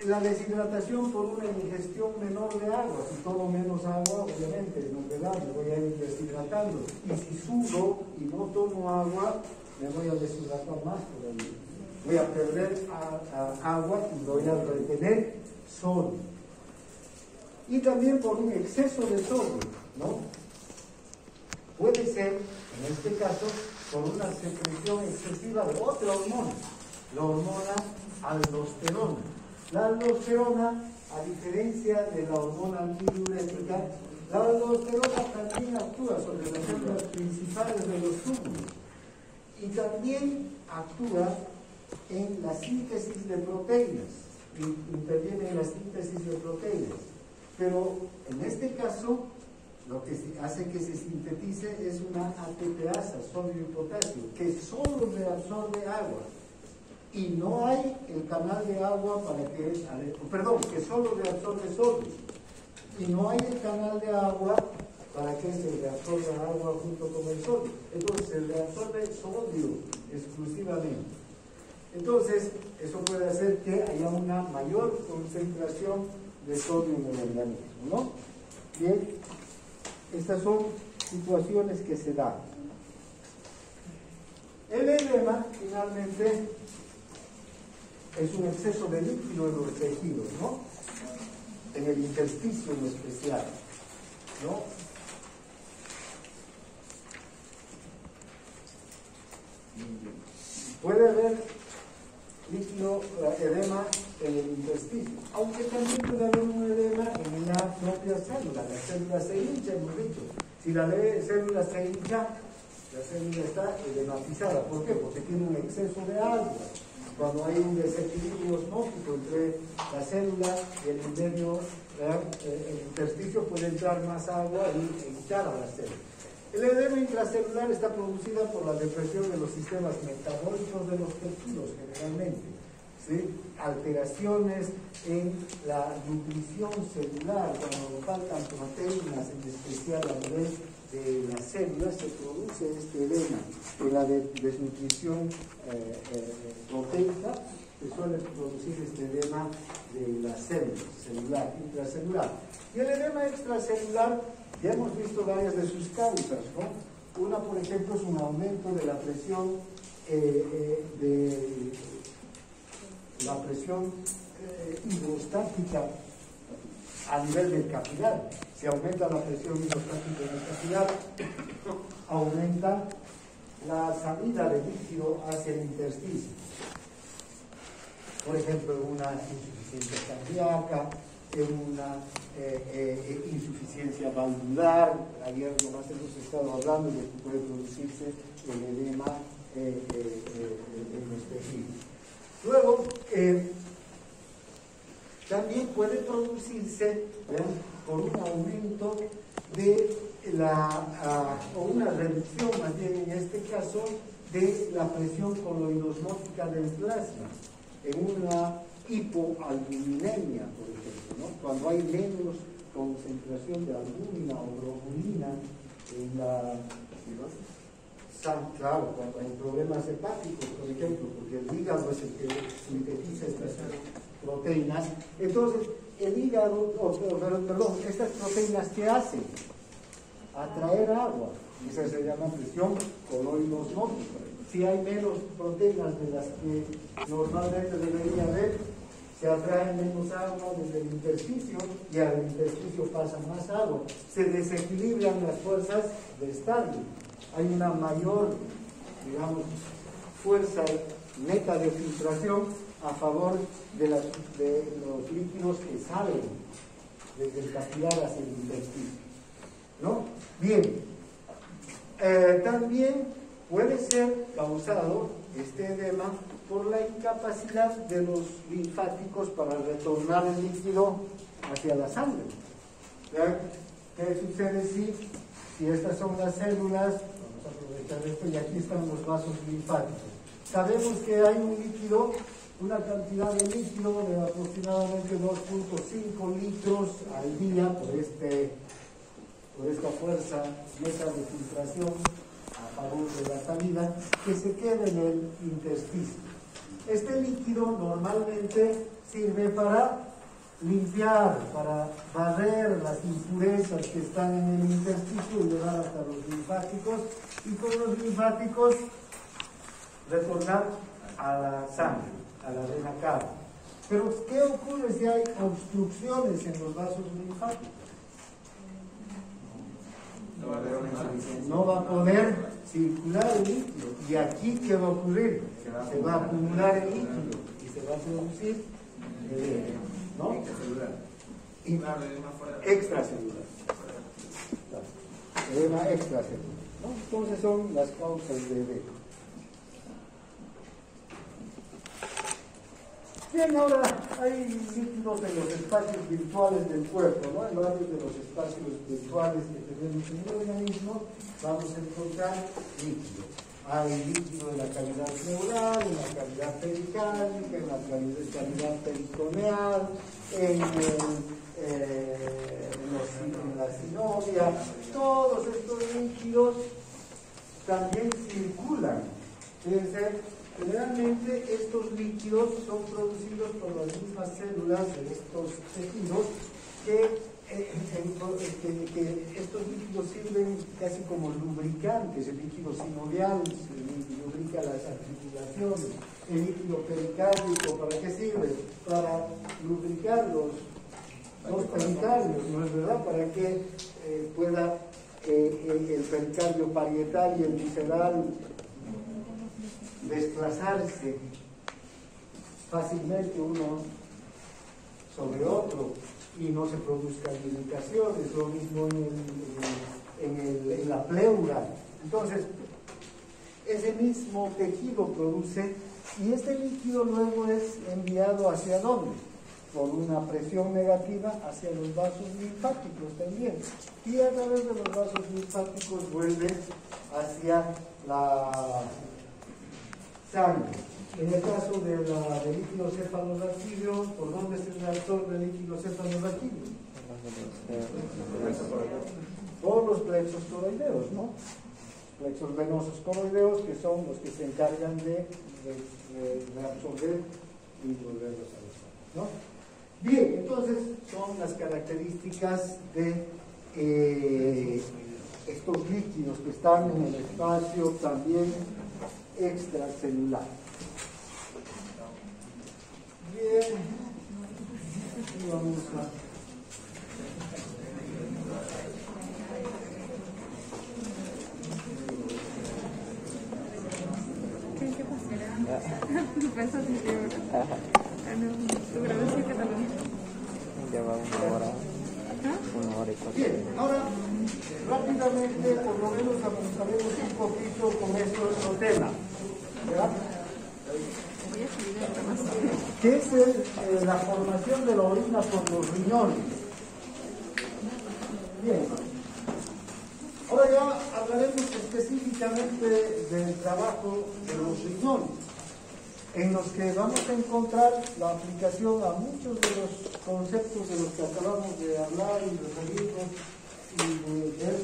la deshidratación por una ingestión menor de agua. Si tomo menos agua, obviamente, no me voy a ir deshidratando. Y si sudo y no tomo agua, me voy a deshidratar más todavía. Voy a perder agua y voy a retener sodio. Y también por un exceso de sodio, ¿no? Puede ser, en este caso, por una secreción excesiva de otra hormona, la hormona aldosterona. La aldosterona, a diferencia de la hormona antidiurética, la aldosterona también actúa sobre las células principales de los túbulos y también actúa en la síntesis de proteínas, interviene en la síntesis de proteínas. Pero en este caso, lo que hace que se sintetice es una ATPasa, sodio y potasio, que solo reabsorbe agua. Y no hay el canal de agua para que solo reabsorbe sodio. Y no hay el canal de agua para que se reabsorba agua junto con el sodio. Entonces se reabsorbe sodio exclusivamente. Entonces, eso puede hacer que haya una mayor concentración de sodio en el organismo, ¿no? Bien, estas son situaciones que se dan. El edema, finalmente, es un exceso de líquido en los tejidos, ¿no? En el intersticio en especial, ¿no? Puede haber líquido, edema en el intersticio, aunque también puede haber un edema en la propia célula. La célula se hincha, hemos dicho. Si la célula se hincha, la célula está edematizada. ¿Por qué? Porque tiene un exceso de agua. Cuando hay un desequilibrio osmótico entre la célula y el medio, el intersticio, puede entrar más agua y hinchar a la célula. El edema intracelular está producida por la depresión de los sistemas metabólicos de los tejidos, generalmente, ¿sí? Alteraciones en la nutrición celular, cuando faltan proteínas, en especial a nivel de las células, se produce este edema. En la desnutrición proteica se suele producir este edema de la célula celular, intracelular. Y el edema extracelular, ya hemos visto varias de sus causas, ¿no? Una, por ejemplo, es un aumento de la presión hidrostática a nivel del capilar. Si aumenta la presión hidrostática en el capilar, aumenta la salida de líquido hacia el intersticio. Por ejemplo, una insuficiencia cardíaca, en una insuficiencia valvular. Ayer nomás hemos estado hablando de que puede producirse el edema en los tejidos. Luego, también puede producirse por un aumento de o una reducción, más bien en este caso, de la presión coloidosmótica del plasma, en una hipoalbuminemia, por ejemplo, ¿no? Cuando hay menos concentración de albúmina o globulina en la sangre, claro, cuando hay problemas hepáticos, por ejemplo, porque el hígado es el que sintetiza estas proteínas. Entonces, el hígado, perdón, estas proteínas, ¿qué hacen? Atraer agua. Esa se llama presión coloidosmótica. Si hay menos proteínas de las que normalmente debería haber, se atrae menos agua desde el intersticio y al intersticio pasa más agua. Se desequilibran las fuerzas de Starling. Hay una mayor, digamos, fuerza neta de filtración a favor de los líquidos que salen desde el capilar hacia el intersticio, ¿no? Bien, también puede ser causado este edema por la incapacidad de los linfáticos para retornar el líquido hacia la sangre. ¿Verdad? ¿Qué sucede si estas son las células? Vamos a aprovechar esto y aquí están los vasos linfáticos. Sabemos que hay un líquido, una cantidad de líquido de aproximadamente 2.5 litros al día por esta fuerza neta de filtración a favor de la salida, que se queda en el intersticio. Este líquido normalmente sirve para limpiar, para barrer las impurezas que están en el intersticio y llevar hasta los linfáticos, y con los linfáticos retornar a la sangre, a la vena cava. Pero ¿qué ocurre si hay obstrucciones en los vasos linfáticos? No va a poder circular el líquido. ¿Y aquí qué va a ocurrir? Se va a acumular el líquido y se va a producir edema, ¿no? Extracelular. Edema extracelular, ¿no? Entonces son las causas de edema. Bien, ahora hay líquidos en los espacios virtuales del cuerpo, ¿no? En varios de los espacios virtuales que tenemos en el organismo vamos a encontrar líquidos. Hay líquido en la cavidad pleural, en la cavidad pericárdica, en la cavidad peritoneal, en la sinovial. Todos estos líquidos también circulan. Fíjense, generalmente estos líquidos son producidos por las mismas células de estos tejidos que estos líquidos sirven casi como lubricantes. El líquido sinovial lubrica las articulaciones, el líquido pericárdico, ¿para qué sirve? Para lubricar los pericardios, ¿no es verdad? Para que pueda el pericardio parietal y el visceral desplazarse fácilmente uno sobre otro y no se produzcan irritaciones, lo mismo en la pleura. Entonces, ese mismo tejido produce, y este líquido luego es enviado ¿hacia dónde? Por una presión negativa hacia los vasos linfáticos también, y a través de los vasos linfáticos vuelve hacia la sangre. En el caso del líquido cefalorraquídeo, ¿por dónde se reabsorbe el líquido cefalorraquídeo? Por los plexos coroideos, ¿no? Plexos venosos coroideos, que son los que se encargan de reabsorber y volverlos a los vasos, ¿no? Bien, entonces son las características de estos líquidos que están en el espacio también extracelular. Bien, y vamos a... ¿Qué pasará? ¿Tú pensas en qué hora? Ah, no, tu grabación Cataluña. Ya va 1 hora y 4 Bien, minutos. ahora rápidamente por lo menos avanzaremos un poquito con otro tema. ¿Ya? ¿Qué es la formación de la orina por los riñones? Bien, ahora ya hablaremos específicamente del trabajo de los riñones, en los que vamos a encontrar la aplicación a muchos de los conceptos de los que acabamos de hablar y referirnos y de ver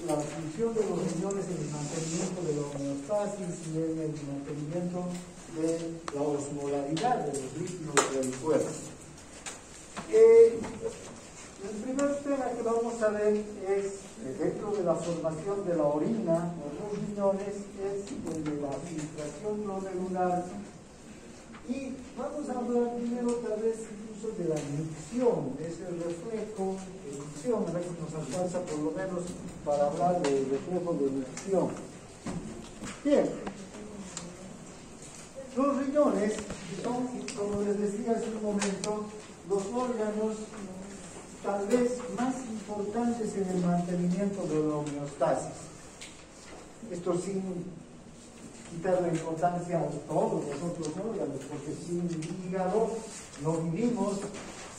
la función de los riñones en el mantenimiento de la homeostasis y en el mantenimiento de la osmolaridad de los líquidos del cuerpo. El primer tema que vamos a ver es, dentro de la formación de la orina o los riñones, es el de la filtración glomerular. Y vamos a hablar primero tal vez incluso de la micción, ese reflejo de micción, a ver si nos alcanza por lo menos para hablar del reflejo de micción. Bien, los riñones son, como les decía hace un momento, los órganos tal vez más importantes en el mantenimiento de la homeostasis. Esto sin quitarle importancia a todos los otros órganos, porque sin hígado no vivimos,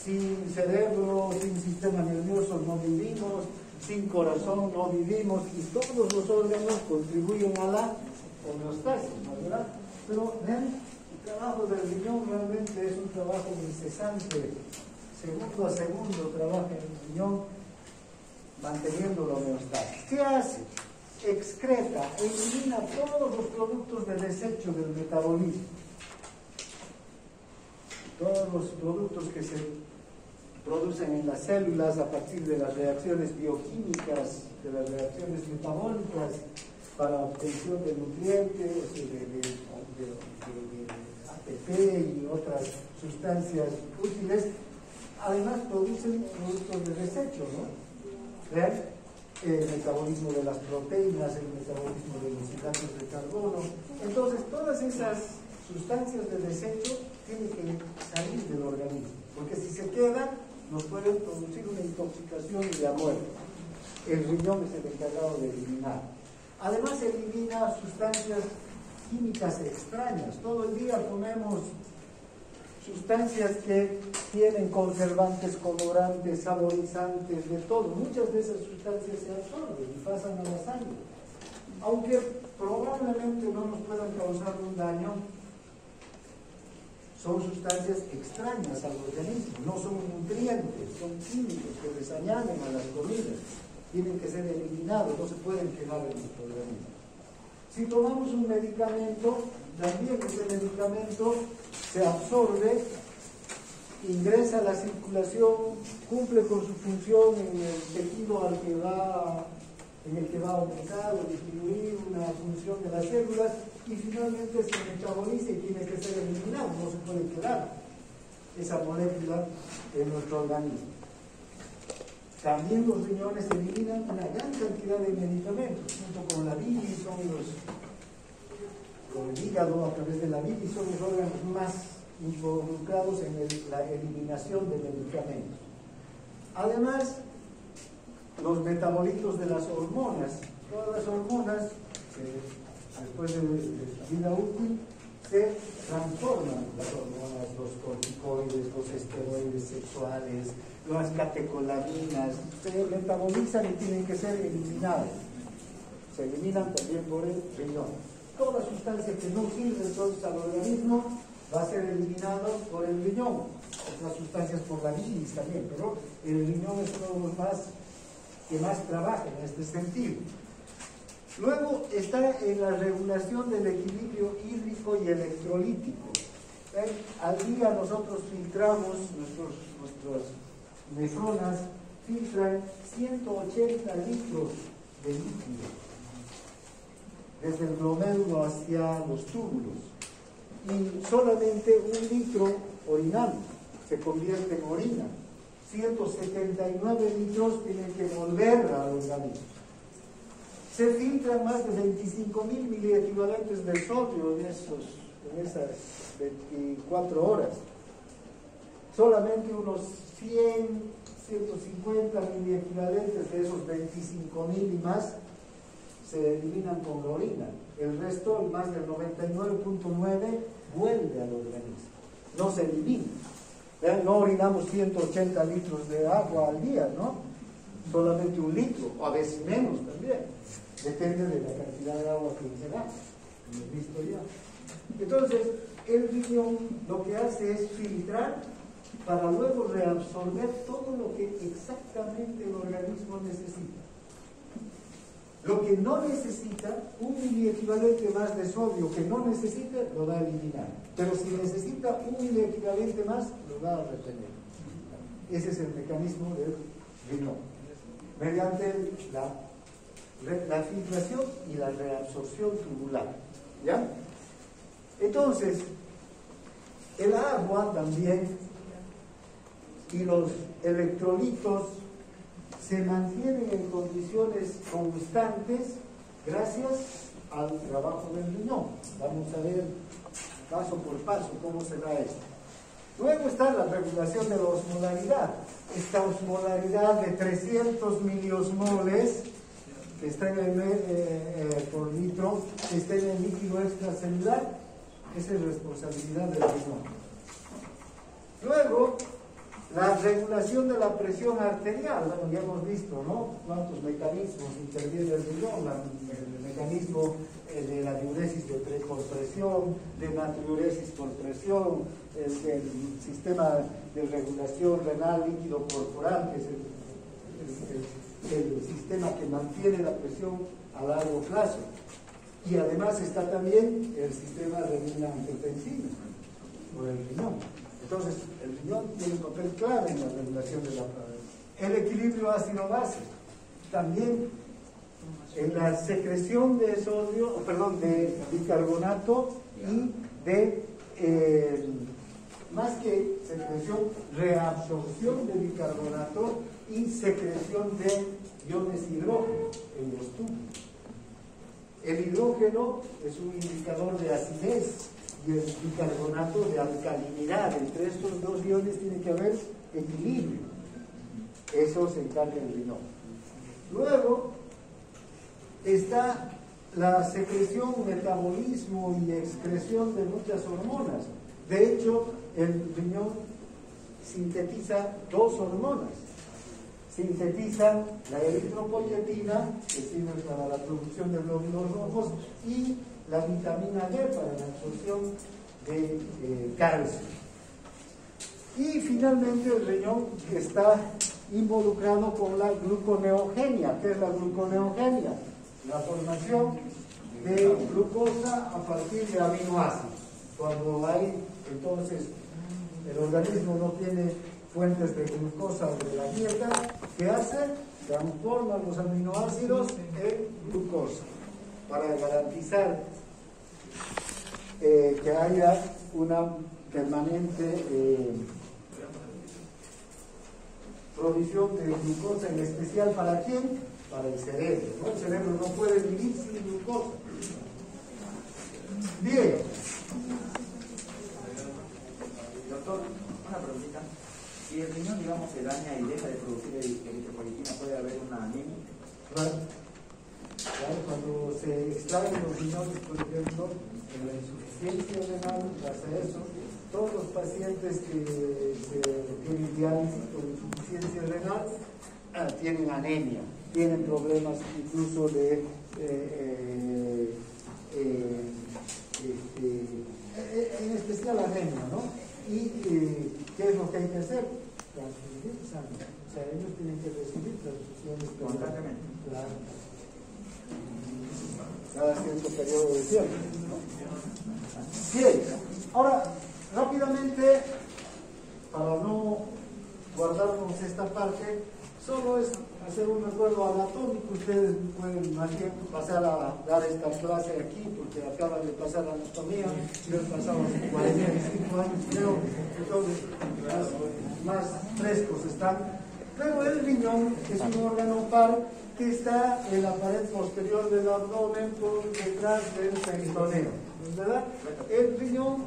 sin cerebro, sin sistema nervioso no vivimos, sin corazón no vivimos, y todos los órganos contribuyen a la homeostasis, ¿no, verdad? Pero vean, el trabajo del riñón realmente es un trabajo incesante, segundo a segundo trabaja en el riñón manteniendo la homeostasis. ¿Qué hace? Excreta, elimina todos los productos de desecho del metabolismo. Todos los productos que se producen en las células a partir de las reacciones bioquímicas, de las reacciones metabólicas para obtención de nutrientes, de ATP y otras sustancias útiles, además producen productos de desecho, ¿no? ¿Vean? El metabolismo de las proteínas, el metabolismo de los hidratos de carbono. Entonces, todas esas sustancias de desecho tienen que salir del organismo, porque si se quedan, nos pueden producir una intoxicación y la muerte. El riñón es el encargado de eliminar. Además, elimina sustancias químicas extrañas. Todo el día comemos sustancias que tienen conservantes, colorantes, saborizantes, de todo. Muchas de esas sustancias se absorben y pasan a la sangre. Aunque probablemente no nos puedan causar un daño, son sustancias extrañas al organismo, no son nutrientes, son químicos que les añaden a las comidas. Tienen que ser eliminados, no se pueden quedar en nuestro organismo. Si tomamos un medicamento, también ese medicamento se absorbe, ingresa a la circulación, cumple con su función en el tejido en el que va a aumentar o disminuir una función de las células y finalmente se metaboliza y tiene que ser eliminado, no se puede quedar esa molécula en nuestro organismo. También los riñones eliminan una gran cantidad de medicamentos, junto con la bilis, con el hígado a través de la bilis, son los órganos más involucrados en la eliminación de medicamentos. Además, los metabolitos de las hormonas, todas las hormonas, después de su vida útil, se transforman las hormonas, los corticoides, los esteroides sexuales, las catecolaminas, se metabolizan y tienen que ser eliminadas. Se eliminan también por el riñón. Toda sustancia que no sirve entonces al organismo va a ser eliminado por el riñón. Otras sustancias por la bilis también, pero el riñón es uno de los que más trabaja en este sentido. Luego está en la regulación del equilibrio hídrico y electrolítico. Al día nosotros filtramos, nuestras nefronas filtran 180 litros de líquido, desde el glomérulo hacia los túbulos. Y solamente 1 litro orinamos, se convierte en orina. 179 litros tienen que volver al organismo. Se filtran más de 25.000 miliequivalentes de sodio en esas 24 horas. solamente unos 100, 150 miliequivalentes de esos 25.000 y más se eliminan con la orina. El resto, más del 99.9, vuelve al organismo, no se elimina. ¿Vean? No orinamos 180 litros de agua al día, ¿no? Solamente 1 litro, o a veces menos también. Depende de la cantidad de agua que se da. Hemos visto ya. Entonces, el riñón lo que hace es filtrar para luego reabsorber todo lo que exactamente el organismo necesita. Lo que no necesita, 1 miliequivalente más de sodio que no necesita, lo va a eliminar. Pero si necesita 1 miliequivalente más, lo va a retener. Ese es el mecanismo del riñón. Mediante la filtración y la reabsorción tubular. ¿Ya? Entonces, el agua también y los electrolitos se mantienen en condiciones constantes gracias al trabajo del riñón. Vamos a ver paso por paso cómo se da esto. Luego está la regulación de la osmolaridad. Esta osmolaridad de 300 miliosmoles que está en el por litro, que está en el líquido extracelular, esa es responsabilidad del riñón. Luego, la regulación de la presión arterial. Bueno, ya hemos visto, ¿no? Cuántos mecanismos interviene el riñón. El mecanismo de la diuresis por presión, de natriuresis por presión, el sistema de regulación renal líquido corporal, que es el sistema que mantiene la presión a largo plazo. Y además está también el sistema renina-angiotensina, por el riñón. Entonces, el riñón tiene un papel clave en la regulación de la el equilibrio ácido-base. También en la secreción de sodio, de bicarbonato y de, más que secreción, reabsorción de bicarbonato y secreción de iones hidrógeno en los tubos. El hidrógeno es un indicador de acidez y el bicarbonato de alcalinidad. Entre estos dos iones tiene que haber equilibrio. Eso se encarga el riñón. Luego está la secreción, metabolismo y excreción de muchas hormonas. De hecho, el riñón sintetiza 2 hormonas. Sintetiza la eritropoyetina, que sirve para la producción de glóbulos rojos, y la vitamina D para la absorción de calcio. Y finalmente el riñón está involucrado con la gluconeogenia. ¿Qué es la gluconeogenia? La formación de glucosa a partir de aminoácidos. Cuando hay, entonces, el organismo no tiene fuentes de glucosa de la dieta, ¿qué hace? Transforma los aminoácidos en glucosa para garantizar que haya una permanente provisión de glucosa, en especial ¿para quién? Para el cerebro, ¿no? El cerebro no puede vivir sin glucosa. Bien. Doctor, una preguntita. Si el riñón, digamos, se daña y deja de producir eritropoyetina, ¿puede haber una anemia? Claro, cuando se extraen los riñones, por ejemplo, en la insuficiencia renal, pasa eso. Todos los pacientes que tienen diálisis por insuficiencia renal tienen anemia, tienen problemas incluso de en especial anemia, ¿no? Y ¿qué es lo que hay que hacer? Transfundir sangre. O sea, ellos tienen que recibir transfusiones Constantemente. Claro. Cada cierto periodo de tiempo, ¿no? Bien, ahora rápidamente, para no guardarnos esta parte, solo es hacer un recuerdo anatómico. Ustedes pueden más bien pasar a dar esta clase aquí, porque acaban de pasar anatomía, yo he pasado 45 años creo, entonces más frescos están. Pero el riñón es un órgano par que está en la pared posterior del abdomen por detrás del peritoneo. ¿verdad? El riñón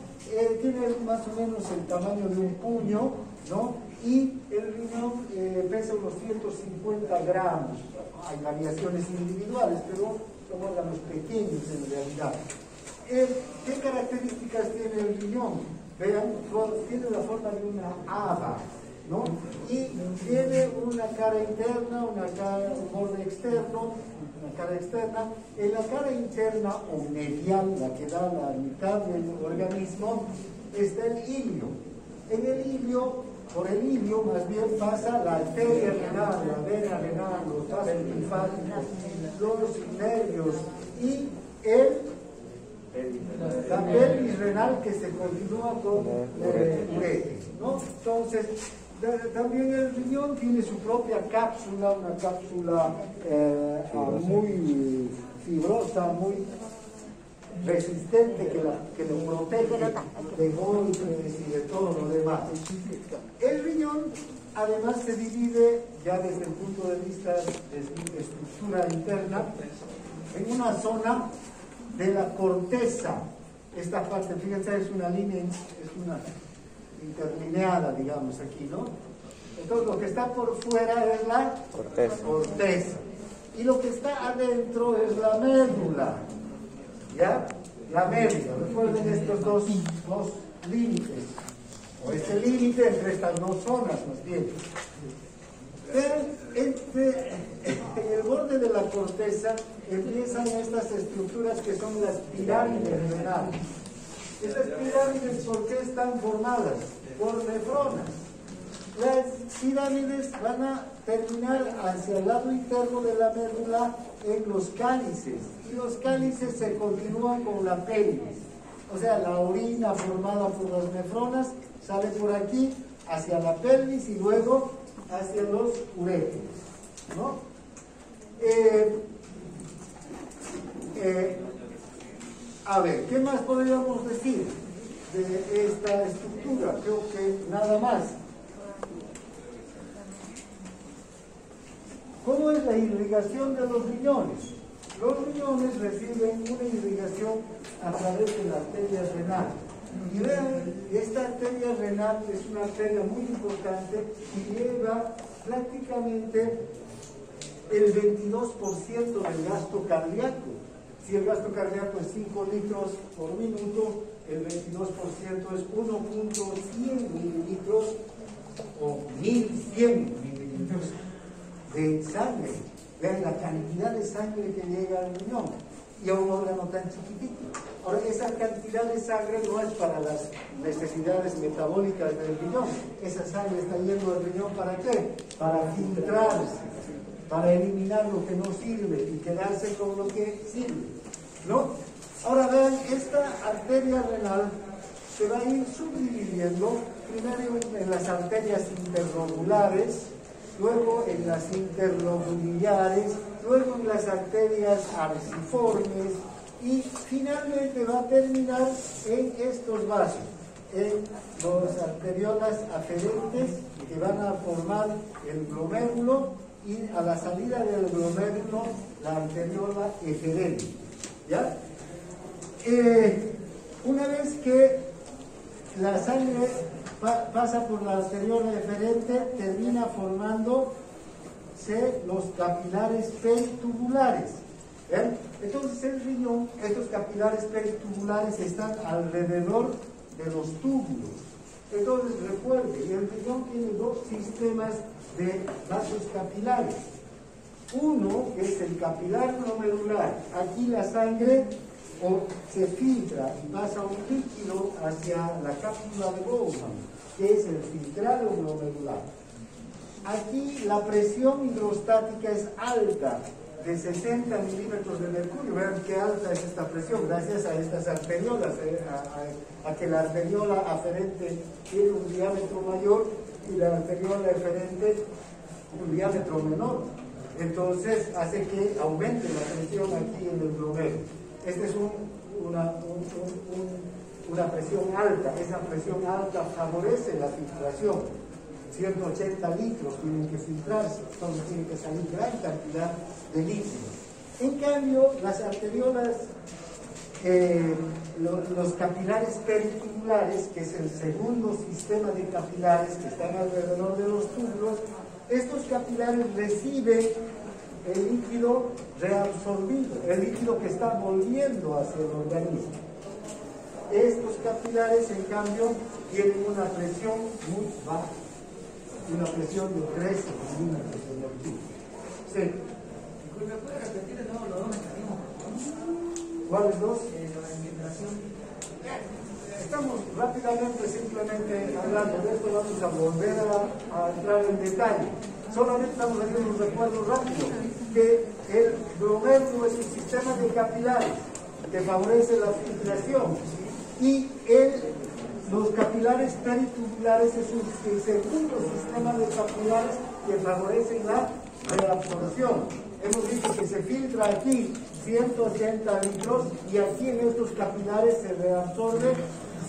tiene más o menos el tamaño de un puño, ¿no? Y el riñón pesa unos 150 gramos. Hay variaciones individuales, pero son órganos pequeños en realidad. ¿Qué características tiene el riñón? Vean, tiene la forma de una haba, ¿no? Y tiene una cara interna, un borde externo, una cara externa. En la cara interna o medial, la que da la mitad del organismo, está el ilio. En el ilio, por el ilio más bien pasa la arteria renal, la vena renal, los vasos linfáticos, los nervios y la pelvis renal que se continúa con ureter, ¿no? Entonces, también el riñón tiene su propia cápsula, una cápsula muy fibrosa, muy resistente, que lo protege de golpes y de todo lo demás. El riñón además se divide, ya desde el punto de vista de estructura interna, en una zona de la corteza. Esta parte, fíjense, es una línea, es una interlineada, digamos, aquí, ¿no? Entonces lo que está por fuera es la corteza. Y lo que está adentro es la médula. ¿Ya? La médula. Recuerden estos dos límites. O este límite entre estas dos zonas, más bien. En el borde de la corteza empiezan estas estructuras que son las pirámides renales. Estas pirámides, ¿por qué están formadas? Por nefronas. Las pirámides van a terminar hacia el lado interno de la médula en los cálices. Y los cálices se continúan con la pelvis. O sea, la orina formada por las nefronas sale por aquí hacia la pelvis y luego hacia los uréteres, ¿no? A ver, ¿qué más podríamos decir de esta estructura? Creo que nada más. ¿Cómo es la irrigación de los riñones? Los riñones reciben una irrigación a través de la arteria renal. Y vean, esta arteria renal es una arteria muy importante y lleva prácticamente el 22% del gasto cardíaco. Si el gasto cardíaco es 5 litros por minuto, el 22% es 1.100 mililitros o 1100 mililitros de sangre. Vean la cantidad de sangre que llega al riñón y a un órgano tan chiquitito. Ahora, esa cantidad de sangre no es para las necesidades metabólicas del riñón. Esa sangre está yendo al riñón ¿para qué? Para filtrarse, para eliminar lo que no sirve y quedarse con lo que sirve, ¿no? Ahora vean, esta arteria renal se va a ir subdividiendo primero en las arterias interlobulares, luego en las interlobuliares, luego en las arterias arciformes y finalmente va a terminar en estos vasos, en las arteriolas aferentes que van a formar el glomérulo y a la salida del glomérulo la arteriola eferente. ¿Ya? Una vez que la sangre pasa por la arteriola eferente, termina formándose los capilares peritubulares. ¿Ven? Entonces el riñón, estos capilares peritubulares están alrededor de los túbulos. Entonces recuerden, el riñón tiene dos sistemas de vasos capilares. Uno que es el capilar glomerular. Aquí la sangre se filtra y pasa un líquido hacia la cápsula de Bowman, que es el filtrado glomerular. Aquí la presión hidrostática es alta, de 60 milímetros de mercurio. Vean qué alta es esta presión, gracias a estas arteriolas, a que la arteriola aferente tiene un diámetro mayor y la arteriola eferente un diámetro menor. Entonces hace que aumente la presión aquí en el glomérulo. Esta es una presión alta. Esa presión alta favorece la filtración. 180 litros tienen que filtrarse, entonces tiene que salir gran cantidad de líquido. En cambio, las arteriolas los capilares peritubulares, que es el segundo sistema de capilares que están alrededor de los túbulos. Estos capilares reciben el líquido reabsorbido, el líquido que está volviendo hacia el organismo. Estos capilares, en cambio, tienen una presión muy baja, una presión de 13 milímetros de mercurio. Sí. Disculpe, ¿puede repetir de nuevo los dos mecanismos, por favor? ¿Cuáles dos? La infiltración. Estamos rápidamente, simplemente hablando de esto, vamos a volver a entrar en detalle. Solamente estamos haciendo un recuerdo rápido, que el glomérulo es un sistema de capilares que favorece la filtración, y los capilares peritubulares es el segundo sistema de capilares que favorecen la reabsorción. Hemos dicho que se filtra aquí 180 litros y aquí en estos capilares se reabsorbe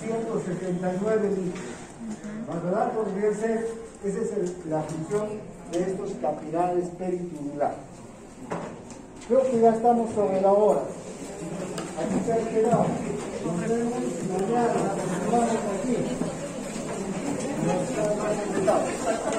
179 litros. ¿Verdad? Pues fíjense, esa es la función de estos capilares peritubulares. Creo que ya estamos sobre la hora. Aquí se ha quedado. Nos vemos mañana, nos vamos aquí. Nos vemos más invitados.